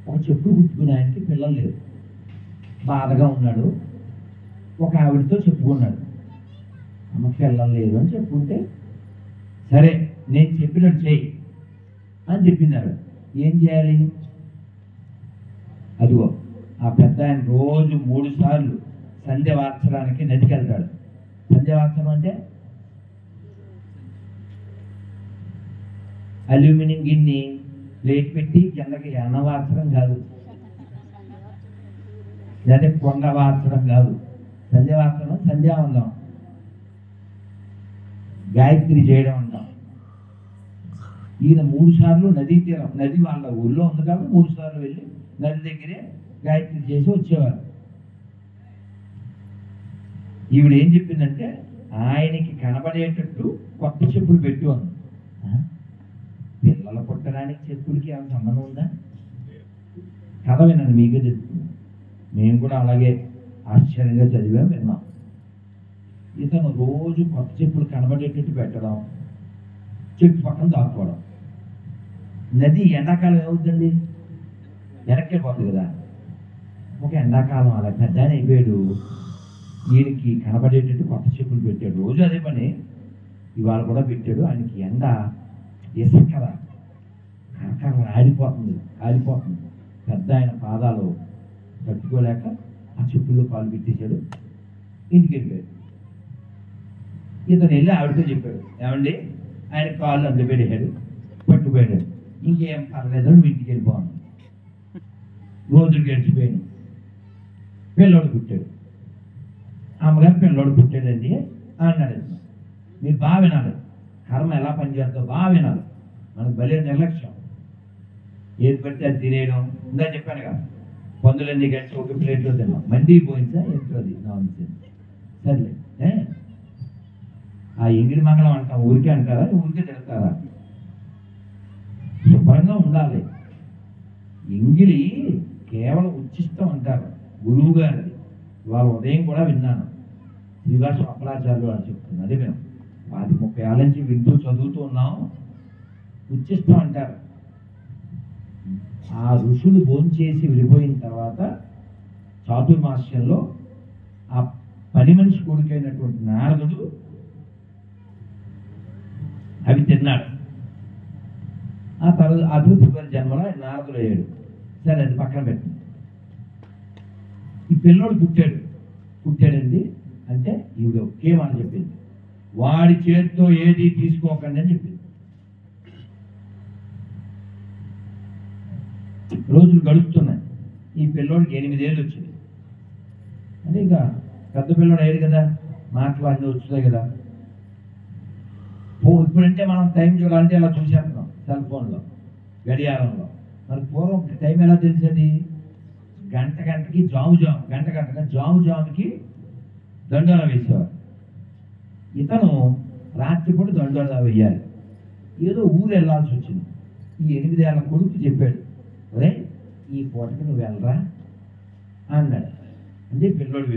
ఒక చెప్పుడు గుర్తుకునే ఆయనకి పిల్లలు లేరు, బాధగా ఉన్నాడు. ఒక ఆవిడతో చెప్పుకున్నాడు, అమ్మ పిల్లలు లేరు అని చెప్పుకుంటే, సరే నేను చెప్పినట్టు చేయి అని చెప్పింది ఆవిడ. ఏం చేయాలి? అదిగో ఆ పెద్ద ఆయన రోజు 3 సార్లు సంధ్య వార్చడానికి నదికి వెళ్తాడు. సంధ్య వార్చడం అంటే అల్యూమినియం గిన్నె ప్లేట్ పెట్టి కిందకి ఎన్న వార్చడం కాదు, లేదా కొండ వార్చడం కాదు, సంధ్య వార్చడం సంధ్యావందనం, గాయత్రి చేయడం అంటాం. ఈయన 3 సార్లు నదీ తీరం, నది వాళ్ళ ఊళ్ళో ఉంది కాబట్టి 3 సార్లు వెళ్ళి నది దగ్గరే గాయత్రి చేసి వచ్చేవారు. ఈవిడ ఏం చెప్పిందంటే ఆయనకి కనబడేటట్టు కొత్త చెప్పులు పెట్టి ఉంది. పిల్లలు పుట్టడానికి చెప్పులకి ఏమైనా సంబంధం ఉందా? కథ వినండి, మీకే చెప్తుంది. మేము కూడా అలాగే ఆశ్చర్యంగా చదివాం, విన్నాం. ఇతను రోజు కొత్త చెప్పులు కనబడేటట్టు పెట్టడం, చెట్టు పక్కన దాక్కోవడం. నది ఎండాకాలం ఏమవుతుంది? వెనక్కిపోతుంది కదా. ఒక ఎండాకాలం అలా పెద్ద అయిపోయాడు, ఈయనకి కనబడేటట్టు కొత్త చెప్పులు పెట్టాడు. రోజు అదే పని, ఇవాళ కూడా పెట్టాడు. ఆయనకి ఎండ ఇసుక కదా, కరకర ఆడిపోతుంది, కాలిపోతుంది. పెద్ద ఆయన పాదాలు తట్టుకోలేక ఆ చెప్పుల్లో పాలు పెట్టేశాడు, ఇంటికి వెళ్ళిపోయాడు. ఇతను వెళ్ళి ఆవిడతో చెప్పాడు, ఏమండి ఆయన కాళ్ళు అందులో పెట్టేశాడు, పట్టుపోయాడు, ఇంకేం పర్లేదు నువ్వు ఇంటికి వెళ్ళిపోను. రోజులు గడిచిపోయాను, పిల్లోడు పుట్టాడు. అమ్మగారు పిల్లోడు పుట్టాడండి అన్నాడు. మీరు బాగా వినాలి, కర్మ ఎలా పనిచేస్తుందో బాగా వినాలి. మనకు భలే నిర్లక్ష్యం, ఏది పడితే అది తినేయడం. ఇందా చెప్పాను కదా, పందులన్నీ కలిసి ఒక ప్లేట్లో తిన్నాం, మంది పోయిందా ఎంతో అది సర్లే. ఆ ఎంగిలి మంగళం అంటాం, ఊరికే అంటారా? ఊరికే తిడతారా? శుభ్రంగా ఉండాలి. ఎంగిలి కేవలం ఉచ్చిష్టం అంటారు, గురువు గారిది. ఇవాళ ఉదయం కూడా విన్నాను, శ్రీవాస అప్పలాచార్యులు అని చెప్తున్నారు. అదే మేము 30 ఏళ్ళ నుంచి వింటూ చదువుతూ ఉన్నాం. ఉచ్చిష్టం అంటారు. ఆ ఋషులు భోంచేసి వెళ్ళిపోయిన తర్వాత చాతుర్మాస్యంలో ఆ పని మనిషి కొడుకైనటువంటి నారదుడు అవి తిన్నాడు. ఆ తర్వాత అభివృద్ధి జన్మలో నారదుడు అయ్యాడు. సరే, అది పక్కన పెట్టింది. ఈ పిల్లోడు పుట్టాడండి అంటే ఈవిడ ఒకే మాట చెప్పింది, వాడి చేతితో ఏది తీసుకోకండి అని చెప్పింది. రోజులు గడుస్తున్నాయి. ఈ పిల్లోడికి 8 ఏళ్ళు వచ్చింది. అంటే ఇంకా పెద్ద పిల్లోడు అయ్యాడు కదా, మాటలు అన్నీ వచ్చాయి కదా. ఇప్పుడంటే మనం టైం చూడాలంటే ఇలా చూసేస్తున్నాం సెల్ ఫోన్లో, గడియారంలో. మరి పూర్వం టైం ఎలా తెలిసేది? గంటకి జాముకి దండోరా వేసేవారు. ఇతను రాత్రిపూట దండోరా వేయాలి. ఏదో ఊరు వెళ్ళాల్సి వచ్చింది. ఈ 8 ఏళ్ల కొడుకు చెప్పాడు, ఒరే ఈ పూటకి నువ్వు వెళ్ళరా అన్నాడు. అంటే పిల్లోడు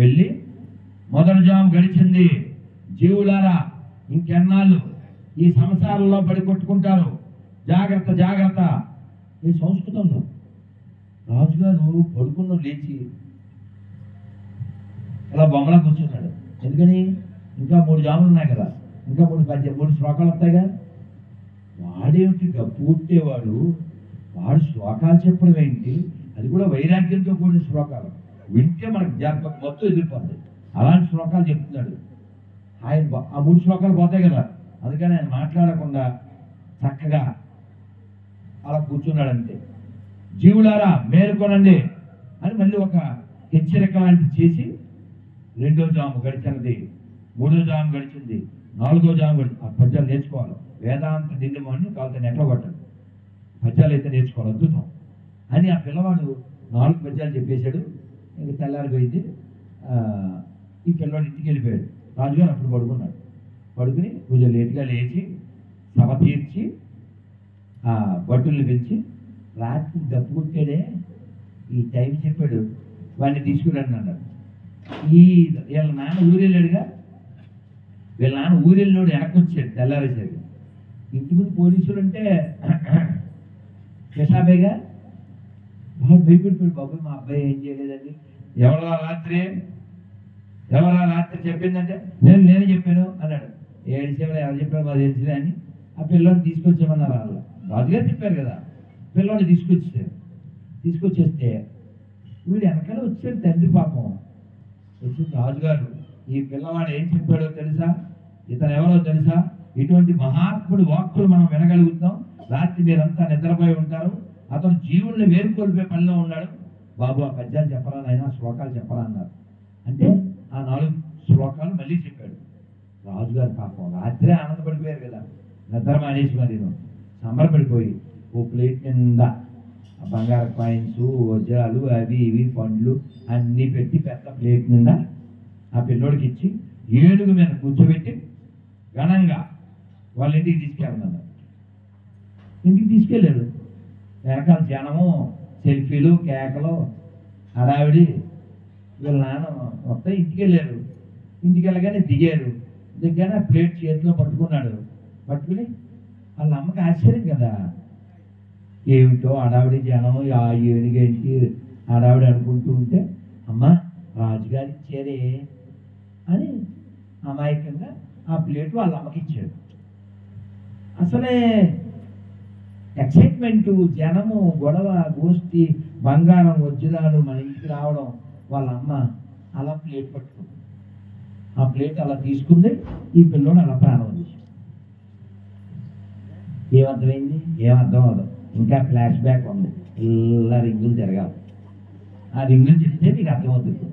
వెళ్ళి మొదటి జాము గడిచింది, జీవులారా ఇంకెన్నాళ్ళు ఈ సంసారంలో పడి కొట్టుకుంటారు, జాగ్రత్త. ఈ సంస్కృతంలో రాజుగారు పడుకున్న లేచి ఇలా బొమ్మలా కూర్చున్నాడు. ఎందుకని? ఇంకా 3 జాములు ఉన్నాయి కదా, ఇంకా 3 శ్లోకాలు వస్తాయిగా. వాడేమిటి డబ్బు కొట్టేవాడు, వాడు శ్లోకాలు చెప్పడం ఏంటి? అది కూడా వైరాగ్యంతో కూడిన శ్లోకాలు. వింటే మనకు జ్ఞాపకం మొత్తం ఎదిరిపోతుంది. అలాంటి శ్లోకాలు చెప్తున్నాడు ఆయన. ఆ 3 శ్లోకాలు పోతాయి కదా, అందుకని ఆయన మాట్లాడకుండా చక్కగా అలా కూర్చున్నాడంతే. జీవులారా మేలుకొనండి అని మళ్ళీ ఒక హెచ్చరిక లాంటివి చేసి 2వ జాము గడిచినది, 3వ జాము గడిచింది, 4వ జాము గడిచింది. ఆ పద్యాలు నేర్చుకోవాలి. వేదాంత నిండుమని కావాలి ఎట్లా కొట్టాడు, పద్యాలు అయితే నేర్చుకోవాలి, అద్భుతం అని ఆ పిల్లవాడు 4 పద్యాలు చెప్పేశాడు. ఇంక తెల్లారిపోయింది. ఈ పిల్లవాడు ఇంటికి వెళ్ళిపోయాడు. రాజుగారు అప్పుడు పడుకుని కొంచెం లేట్గా లేచి సభ తీర్చి ఆ భటుల్ని పిలిచి, రాత్రి డబ్బు కొట్టాడే ఈ టైం చెప్పాడు, వాడిని తీసుకురండి అన్నాడు. వీళ్ళ నాన్న ఊరెళ్ళాడుగా, వీళ్ళ నాన్న ఊరెళ్ళాడు, వెనక్కి వచ్చాడు తెల్లారేసరికి. ఇంటి ముందు పోలీసులు అంటే పెసాబేగా భయపడిపోయాడు. బాబు మా అబ్బాయి ఏం చేయలేదండి. ఎవరా రాత్రి చెప్పిందంటే నేనే చెప్పాను అన్నాడు. 7 సేవలు ఎవరు చెప్పారు మాకు తెలిసిందే అని ఆ పిల్లోని తీసుకొచ్చామన్నారు. వాళ్ళు రాజుగారు చెప్పారు కదా. పిల్లోని తీసుకొచ్చేస్తే వీడు వెనకాల వచ్చాడు తండ్రి. పాపం వచ్చి రాజుగారు ఈ పిల్లవాడు ఏం చెప్పాడో తెలుసా, ఇతను ఎవరో తెలుసా, ఇటువంటి మహాత్ముడు వాక్కులు మనం వినగలుగుతాం, రాత్రి మీరంతా నిద్రపోయి ఉంటారు. అతను జీవుల్ని మేలుకొల్పే పనిలో ఉన్నాడు. బాబు ఆ పద్యాలు చెప్పరా నాయనా, శ్లోకాలు చెప్పరా అన్నారు. అంటే ఆ 4 శ్లోకాలు మళ్ళీ చెప్పాడు. రాజుగారు పాపం రాత్రే ఆనందపడిపోయారు కదా, నిద్ర మానేసి మరి సంబరపడిపోయి ఓ ప్లేట్ నిండా ఆ బంగారు కాయిన్స్, వజ్రాలు, అవి ఇవి పండ్లు అన్నీ పెట్టి పెద్ద ప్లేట్ నిండా ఆ పిల్లోడికి ఇచ్చి ఏనుగు మీద కూర్చోబెట్టి ఘనంగా వాళ్ళ ఇంటికి తీసుకెళ్ళమన్నారు. ఇంటికి తీసుకెళ్ళారు. వెనకాల జనము, సెల్ఫీలు, కేకలు, హడావిడి. వీళ్ళ నాన్న మొత్తం ఇంటికి వెళ్ళారు. ఇంటికి వెళ్ళగానే దిగారు. దిగ్గానే ఆ ప్లేట్ చేతిలో పట్టుకున్నాడు. పట్టుకుని వాళ్ళ అమ్మకి ఆశ్చర్యం కదా, ఏమిటో హడావిడి జనం, ఆ ఏనుగేంటి హడావిడి అనుకుంటూ ఉంటే, అమ్మ రాజుగారు ఇచ్చారే అని అమాయకంగా ఆ ప్లేట్ వాళ్ళ అమ్మకి ఇచ్చాడు. అసలే ఎక్సైట్మెంటు, జనము, గొడవ, గోష్ఠి, బంగారం, వజ్రాలు మన ఇంటికి రావడం. వాళ్ళ అమ్మ అలా ప్లేట్ పట్టుకుంది. ఆ ప్లేట్ అలా తీసుకుంది. ఈ పిల్లోడు అలా ప్రాణం చేసి ఏమర్థమైంది? ఏమర్థం అవదు. ఇంకా ఫ్లాష్ బ్యాక్ ఉంది. ఇలా రింగులు తిరగాలి. ఆ రింగులు చెప్తే మీకు అర్థమవుతుంది.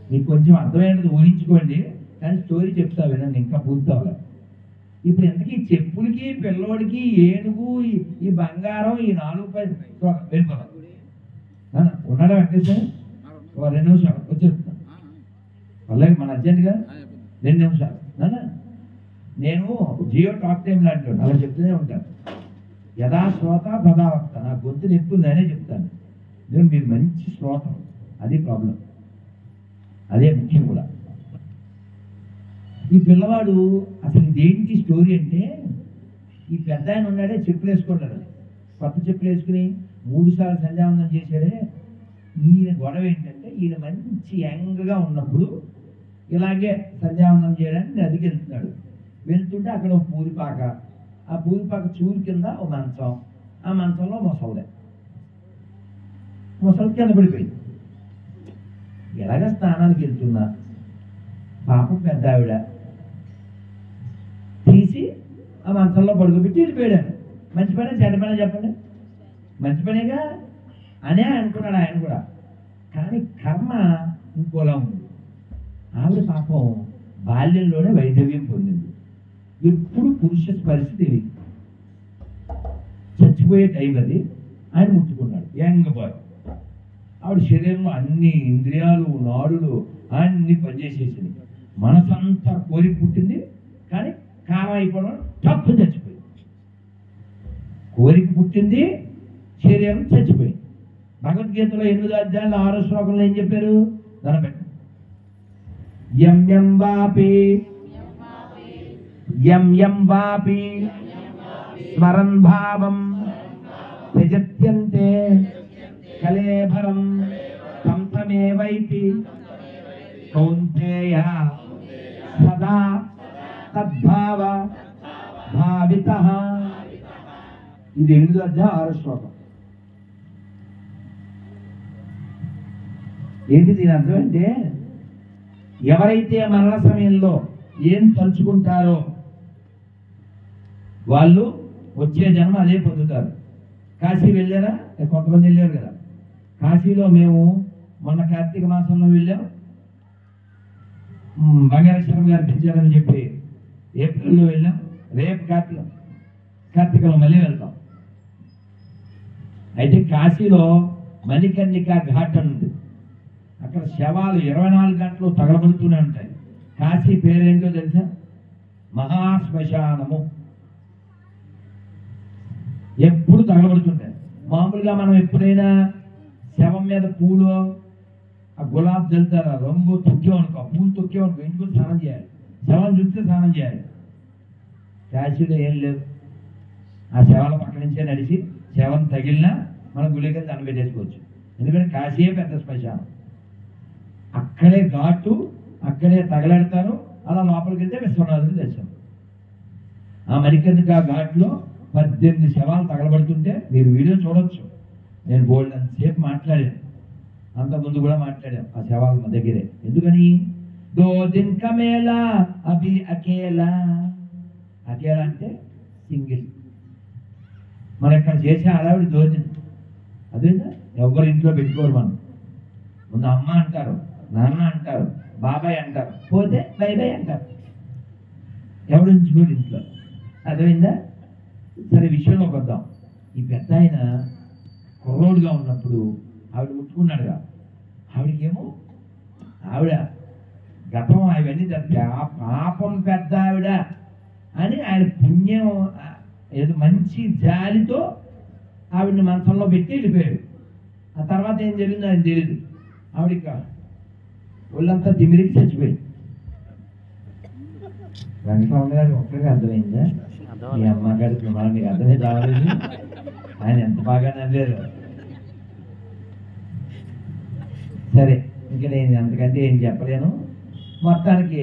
మీకు కొంచెం అర్థమైనది ఊహించుకోండి, కానీ స్టోరీ చెప్తా వినండి, ఇంకా పూర్తి అవ్వలేదు. ఇప్పుడు ఎంతకీ చెప్పులకి, పిల్లోడికి, ఏనుగు, ఈ బంగారం, ఈ 4 వెళ్ళిపోతాం. ఉన్నాడా వెంకటేశ్వర? 2 నిమిషాలు వచ్చేస్తున్నా. అలాగే మన అర్జెంట్గా 2 నిమిషాలు. నేను జియో టాక్ టైం లాంటి అలా చెప్తూనే ఉంటాను. యథా శ్రోత తదా వక్త. నా గొంతు ఎక్కువ నేనే చెప్తాను. నేను మీరు మంచి శ్రోతం, అది ప్రాబ్లం, అదే ముఖ్యం కూడా. ఈ పిల్లవాడు అసలు దేనికి స్టోరీ అంటే, ఈ పెద్ద ఆయన ఉన్నాడే, చెప్పులు వేసుకుంటాడు. కొత్త చెప్పులు వేసుకుని 3 సార్లు సంధ్యావందనం చేశాడే. ఈయన గొడవ ఏంటంటే, ఈయన మంచి యంగ్గా ఉన్నప్పుడు ఇలాగే సంధ్యావందనం చేయడానికి నదికి వెళ్తున్నాడు. వెళ్తుంటే అక్కడ ఒక పూరిపాక, ఆ పూరిపాక చూరు కింద ఒక మంచం, ఆ మంచంలో మొసలే. మొసలి కింద పడిపోయింది. ఎలాగ స్నానానికి వెళ్తున్నా పాపం పెద్ద ఆవిడ తీసి ఆ మంచంలో పడుకోబెట్టి వెళ్ళిపోయాడు. మంచి పనే చెడ్డ పనే చెప్పండి? మంచి పనేగా అనే అనుకున్నాడు ఆయన కూడా. కానీ కర్మ ఇంకోలా ఉంది. ఆవిడ పాపం బాల్యంలోనే వైధవ్యం పొందింది. ఎప్పుడు పురుష పరిస్థితి చచ్చిపోయే టైం అది. ఆయన ముట్టుకున్నాడు, యంగ్ బాయ్. ఆవిడ శరీరంలో అన్ని ఇంద్రియాలు, నాడులు అన్ని పనిచేసేసింది. మనసంతా కోరిక పుట్టింది, కానీ కారం అయిపోవడం తప్పు చచ్చిపోయింది. కోరిక పుట్టింది, శరీరం చచ్చిపోయింది. భగవద్గీతలో 8వ అధ్యాయంలో 6వ శ్లోకంలో ఏం చెప్పారు? దాని పెట్టండి. యం వాపి స్మరన్ భావం త్యజత్యంతే కలేభరం తం తమేవైతి కౌంతేయ సదా తద్భావ భావితః. ఇది 8వ అధ్యాయం 6వ శ్లోకం. ఏంటి దీని అర్థం అంటే, ఎవరైతే మరణ సమయంలో ఏం తలుచుకుంటారో వాళ్ళు వచ్చే జన్మ అదే పొందుతారు. కాశీ వెళ్ళారా? కొంతమంది వెళ్ళారు కదా. కాశీలో మేము మొన్న కార్తీక మాసంలో వెళ్ళాం. బంగారేశ్వరం గారు పిలిచారని చెప్పి ఏప్రిల్లో వెళ్ళాం. రేపు కార్తీకంలో మళ్ళీ వెళ్తాం. అయితే కాశీలో మణికర్ణికా ఘాట్ అని ఉంది. అక్కడ శవాలు 24 గంటలు తగలబడుతూనే ఉంటాయి. కాశీ పేరేంటో తెలుసా? మహాశ్మశానము. ఎప్పుడు తగలబడుతుంటాయి. మామూలుగా మనం ఎప్పుడైనా శవం మీద పూలు, ఆ గులాబ్ జల్తారా, రంగు తొక్కేమనుకో, పూలు తొక్కేమనుకో, ఇంటికి స్నానం చేయాలి. శవం చూస్తే స్నానం చేయాలి. కాశీలో ఏం లేదు. ఆ శవాల పక్క నుంచే నడిచి శవం తగిలినా మనం గుళికలు దండ పెట్టేసుకోవచ్చు. ఎందుకంటే కాశీయే పెద్ద శ్మశానం. అక్కడే ఘాటు, అక్కడే తగలెడతారు. అలా లోపలికి వెళ్తే విశ్వనాథుడి దర్శనం. ఆ మణికర్ణికా ఘాట్లో 18 శవాలు తగలబడుతుంటే మీరు వీడియో చూడొచ్చు. నేను బోల్డ్ అంతసేపు మాట్లాడాను, అంతకుముందు కూడా మాట్లాడాను ఆ శవాల మా దగ్గరే. ఎందుకని? 2 दिन का मेला అభి అకేలా. అకేలా అంటే సింగిల్, మనం ఇక్కడ చేసే హడావిడి దోచిన అదేనా ఎవరి ఇంట్లో పెట్టుకోరు మనం. ముందు అమ్మ అంటారు, నాన్న అంటారు, బాబాయ్ అంటారు, పోతే బై బై అంటారు. ఎవడు ఉంచుకోడు ఇంట్లో. అర్థమైందా? సరే విషయంలోకి వద్దాం. ఈ పెద్ద ఆయన కుర్రోడుగా ఉన్నప్పుడు ఆవిడ ముట్టుకున్నాడుగా. ఆవిడకేమో ఆవిడ గతం అవన్నీ పాపం పెద్ద ఆవిడ అని ఆయన పుణ్యం ఏదో మంచి జాలితో ఆవిడని మనసంలో పెట్టి వెళ్ళిపోయాడు. ఆ తర్వాత ఏం జరిగిందో ఆయన తెలియదు. ఆవిడ ఒళ్ళంతా తిమిరికి చచ్చిపోయింది. వెంకటరమణ గారికి ఒక్కడికి అర్థమైందా? మీ అమ్మగారికి మీకు అర్థమే కావాలి. ఆయన ఎంత బాగా నవ్వారు. సరే ఇంకా నేను అంతకంటే ఏం చెప్పలేను. మొత్తానికి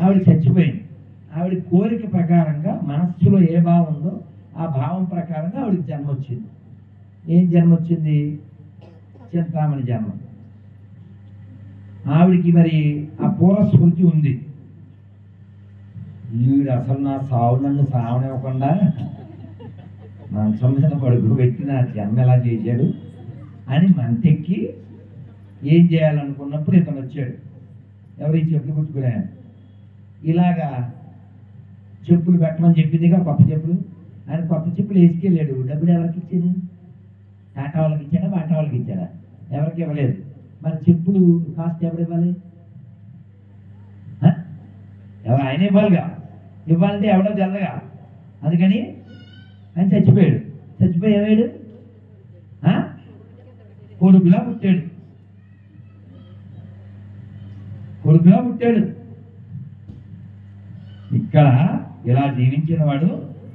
ఆవిడ చచ్చిపోయింది. ఆవిడ కోరిక ప్రకారంగా మనస్సులో ఏ భావం ఉందో ఆ భావం ప్రకారంగా ఆవిడకి జన్మ వచ్చింది. ఏం జన్మ వచ్చింది? చింతామణి జన్మ. ఆవిడికి మరి ఆ పూర్వస్మృతి ఉంది. ఈవిడ అసలు నా సావు నన్ను సావనివ్వకుండా మంచం మీద పడుకోబెట్టి నా జన్మ ఎలా చేశాడు అని మంతెక్కి ఏం చేయాలనుకున్నప్పుడు ఇతను వచ్చాడు. ఎవరి చెప్పులు కుట్టుకునే ఇలాగా చెప్పులు పెట్టమని చెప్పిందిగా కొత్త చెప్పులు. ఆయన కొత్త చెప్పులు వేసుకెళ్ళాడు. డబ్బులు ఎవరికి ఇచ్చేది? టాటా వాళ్ళకి ఇచ్చాడా, బాటా వాళ్ళకి ఇచ్చాడా? ఎవరికి ఇవ్వలేదు. మరి చెప్పులు కాస్ట్ ఎవరు ఇవ్వాలి? ఎవరు? ఆయన ఇవ్వాలిగా. ఇవ్వాలంటే ఎవడో తెల్లగా. అందుకని ఆయన చచ్చిపోయాడు. చచ్చిపోయి ఏమయ్యాడు? కొడుకులా పుట్టాడు. కొడుకులా పుట్టాడు. ఇక్కడ ఇలా జీవించిన వాడు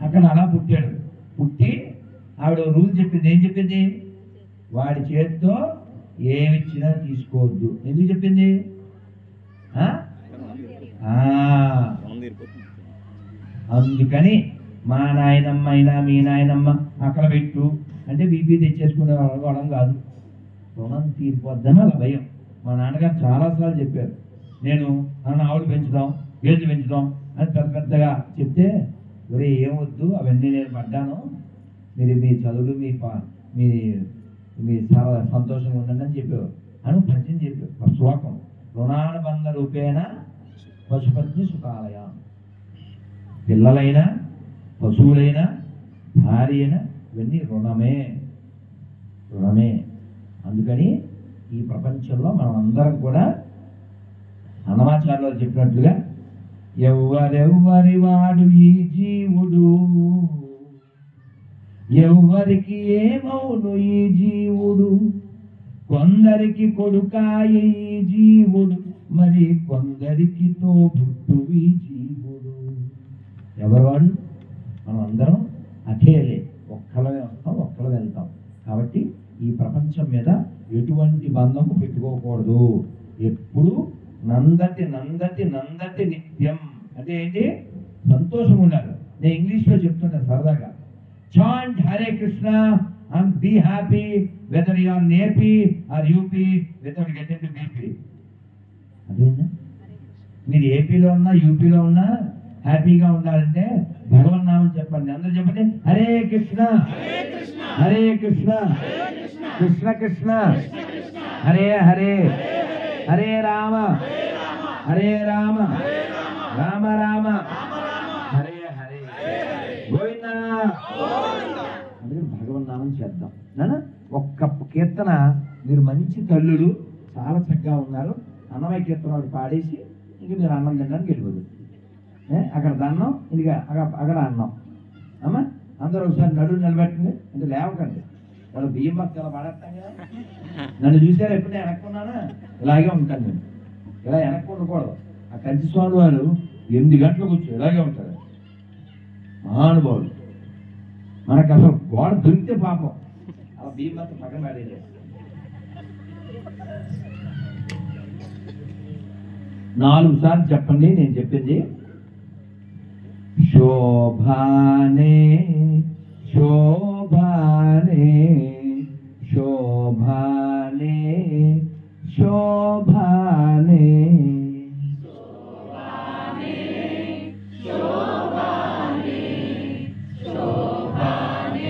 అక్కడ అలా పుట్టాడు. పుట్టి ఆవిడ రూల్ చెప్పింది. ఏం చెప్పింది? వాడి చేతితో ఏమిచ్చినా తీసుకోవద్దు. ఎందుకు చెప్పింది? అందుకని మా నాయనమ్మ అయినా మీ నాయనమ్మ అక్కడ పెట్టు అంటే బీపీ తెచ్చేసుకునే వాళ్ళం కాదు. రుణం తీరిపోద్దని అలా భయం. మా నాన్నగారు చాలాసార్లు చెప్పారు. నేను నన్ను ఆవులు పెంచుదాం, గేదెలు పెంచుదాం అని పెద్దగా చెప్తే, ఒరే ఏమొద్దు, అవన్నీ నేను పడ్డాను, మీరు మీ చదువులు మీ చాలా సంతోషంగా ఉండండి అని చెప్పేవారు. అని పద్యం చెప్పారు. శ్లోకం రుణానుబంధ రూపేణ పశుపత్ని సుఖాలయ. పిల్లలైనా పశువులైనా భార్య అయినా ఇవన్నీ రుణమే. అందుకని ఈ ప్రపంచంలో మనం అందరం కూడా అన్నమాచార్యులు చెప్పినట్లుగా ఎవ్వరెవ్వరి వాడు ఈ జీవుడు, ఎవ్వరికి ఏమవును ఈ జీవుడు, కొందరికి కొడుకాయ ఈ జీవుడు, మరి కొందరికి తోబుట్టు ఈ జీవుడు. ఎవరు? మనం అందరం అఖేలే, ఒక్కలమే వస్తాం, ఒక్కలు వెళ్తాం. కాబట్టి ఈ ప్రపంచం మీద ఎటువంటి బంధము పెట్టుకోకూడదు. ఎప్పుడు నందటి నిత్యం అంటే ఏంటి? సంతోషం ఉండాలి. నేను ఇంగ్లీష్లో చెప్తున్నాను సరదాగా. Chant Hare Krishna and be happy whether you are in AP or UP without getting to BP. అదేనా? మీరు ఏపీలో ఉన్నా యూపీలో ఉన్నా హ్యాపీగా ఉండాలంటే భగవన్ నామం చెప్పండి. అందరూ చెప్పండి, హరే కృష్ణ హరే కృష్ణ కృష్ణ కృష్ణ హరే హరే హరే రామ హరే రామ రామ రామ హరే హరే గోవిందా. అందుకని భగవన్ నామం చేద్దాం. నానా ఒక్క కీర్తన మీరు మంచి తల్లులు చాలా చక్కగా ఉన్నారు. అన్నమయ్య కీర్తన ఒకటి పాడేసి ఇంక మీరు అన్నం తినడానికి వెళ్ళిపోదు. అక్కడ దన్నం, ఇది అక్కడ అన్నం. అమ్మా అందరూ ఒకసారి నడువు నిలబెట్టండి. అంటే లేవకండి, వాళ్ళు బియ్యం బస్తా ఇలా పడేస్తాం కదా. నన్ను చూసారా ఎప్పుడైనా వెనక్కున్నానా? ఇలాగే ఉంటాను నేను. ఇలా వెనక్కు ఉండకూడదు. ఆ కంచి స్వామి వారు 8 గంటలకు వచ్చి ఇలాగే ఉంటారు మహానుభావులు. మనకు అసలు గోడ దొరికితే పాపం అలా బియ్యం బస్తా పక్కన పడేది. 4 సార్లు చెప్పండి నేను చెప్పింది. శోభానే శోభానే శోభానే శోభానే శోభానే శోభానే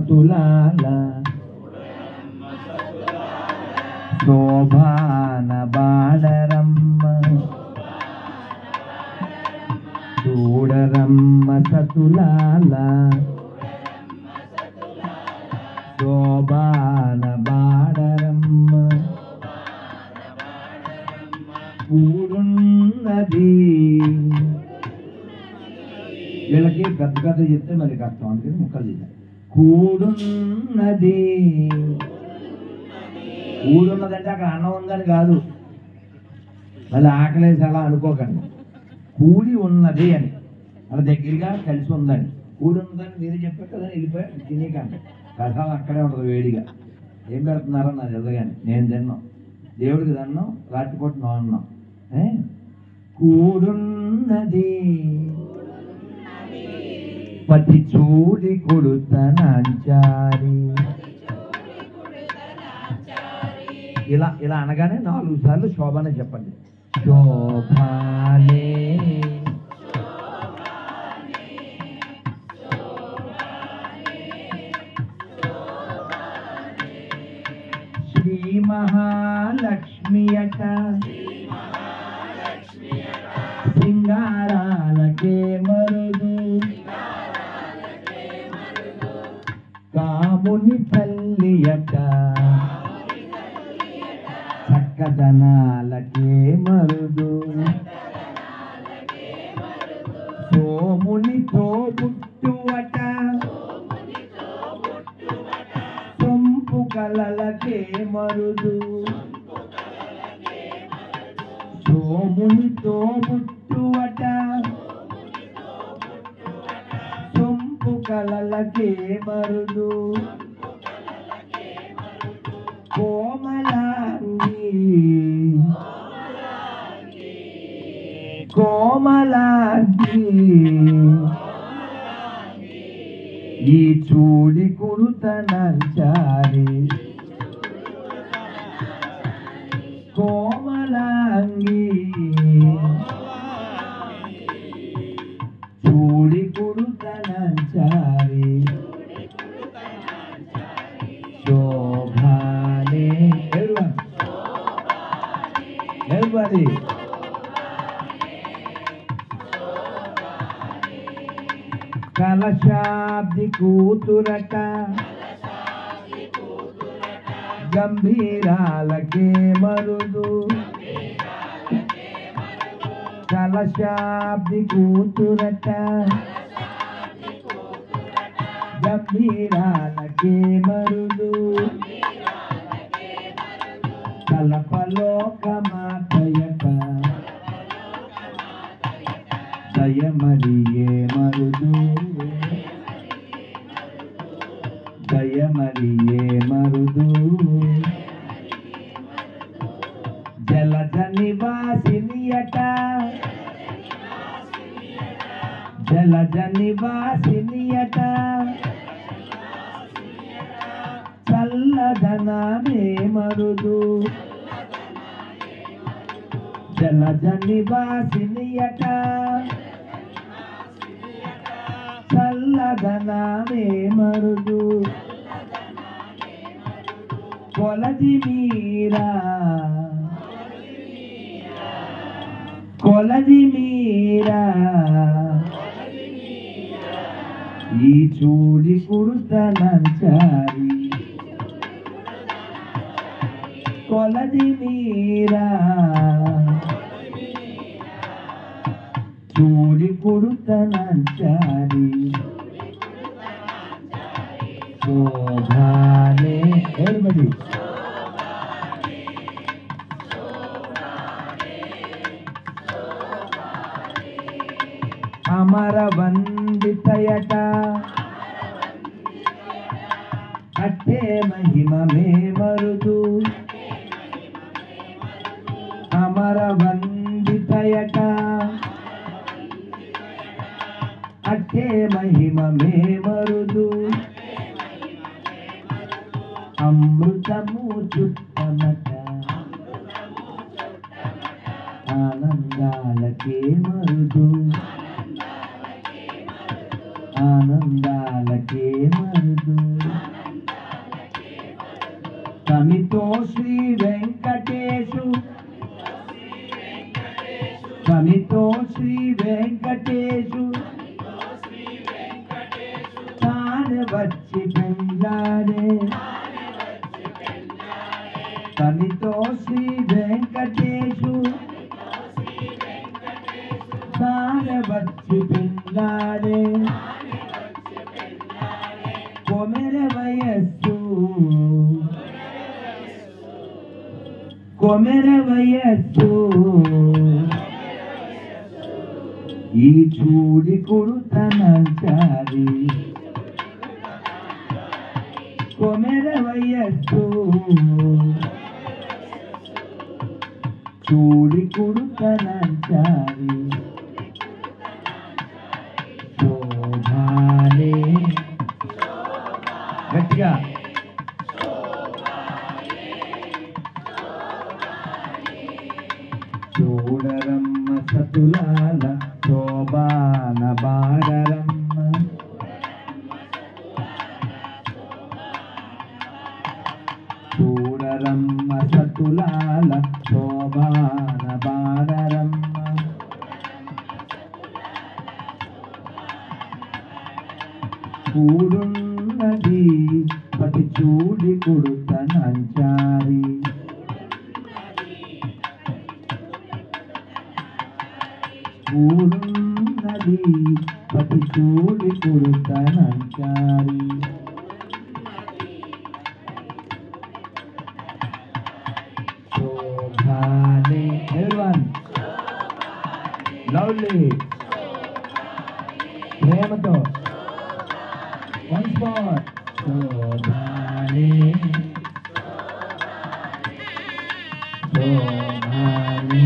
సతులాల శోభాన బాడరమ్మ చూడరమ్మ సతులాల శోభాన బాడరమ్మ కూడున్నది. వీళ్ళకి పెద్ద కథ చెప్తే మరి కష్టం, అందుకని ముక్కలు చేశారు. కూడున్నది, కూడున్నదంటే అక్కడ అన్నం ఉందని కాదు, మళ్ళీ ఆకలేసి అలా అనుకోకండి. కూడి ఉన్నది అని, అలా దగ్గరగా కలిసి ఉందని. కూడి ఉన్నదని మీరు చెప్పారు కదా, వెళ్ళిపోయి తినేకండి. కథం అక్కడే ఉంటుంది వేడిగా. ఏం పెడుతున్నారో నాకు ఎదురుగాని, నేను తిన్నాం, దేవుడికి తిన్నాం, రాత్రిపూట నో అన్నాం. కూడున్నది పతి చూడి కొడుతనాంచారి. ఇలా ఇలా అనగానే 4 సార్లు శోభనే చెప్పండి. శోభానే శ్రీ మహాలక్ష్మి అట సింగారాలకే మరుదు కాముని తల్లి అట చక్కదనాలకే మరుదు సోమునితో పుట్టువట సొంపు కలలకే మరుదు సోమునితో పుట్టువట సొంపు కలలకే మరుదు కోమలాంగి కోమలాంగి ఈ చూడి కుడుతనంచారి. కోమలాంగి చూడి కుడుతనంచారి. శోభానే everybody కలశాబ్ది కూతురట గంభీరాలకే మరుదు కలశాబ్ది కూతురట గంభీరాలకే మరుదు కలపలోకమాతయట దయమరియే మరుదు దయమరియే మరుదు జలజ నివాసినియట జలజ నివాసినియట చల్లదనమే మరుదు జలజ నివాసినియట చల్లదనమే మరుదు కొలది మీరా కొలది మీరా ఈ చూడి కుడుతనంచారి. కొలది మీరా చూడి కుడుతనంచారి. శోభానే everybody అమర వందితయట అట్టే మహిమమే మరుదు అమర వందితయట అట్టే మహిమమే మరుదు అమృతము చుట్టమట ఆనందాలకే మరుదు ఆనందాలకే మరుదు సమితో శ్రీ వెంకటేశు సమితో శ్రీ వెంకటేశు తాను వచ్చి పెళ్ళాడే సమితో శ్రీ వెంకటేశు తాను వచ్చి పెళ్ళాడే కొమెర వయస్సు కొమెర వయస్సు ఈ చూడి కుడుతనంచారి కొమెర వయస్సు చూడి కుడుతనంచారి శోభానే గట్టిగా చూడరమ్మ సతులాల శోభాన బాడరమ్మ చూడరమ్మ సతులాల శోభాన బాడరమ్మ కూడున్నది పతి చూడి కుడుతనంచారి కూడున్నది పతి చూడి కుడుతనంచారి శోభానే everyone loudly ప్రేమతో once more శోభానే శోభానే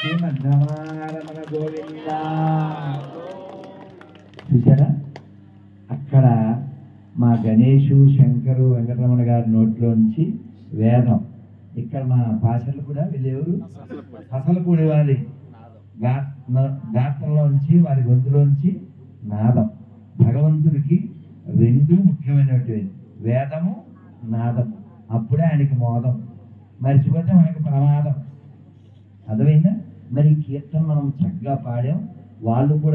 శ్రీమద్రమారమణ గోవింద. చూసారా అక్కడ మా గణేషు శంకరు వెంకటరమణ గారి నోట్లోంచి వేదం, ఇక్కడ మా భాషలు కూడా వీళ్ళెవరు అసలు కూడి వారి గాత్రంలోంచి వారి గొంతులోంచి నాదం. భగవంతుడికి రెండు ముఖ్యమైనటువంటి వేదము నాదము, అప్పుడే ఆయనకి మోదం, మర్చిపోతే మనకి ప్రమాదం. అర్థమైందా? మరి కీర్తన మనం చక్కగా పాడాం, వాళ్ళు కూడా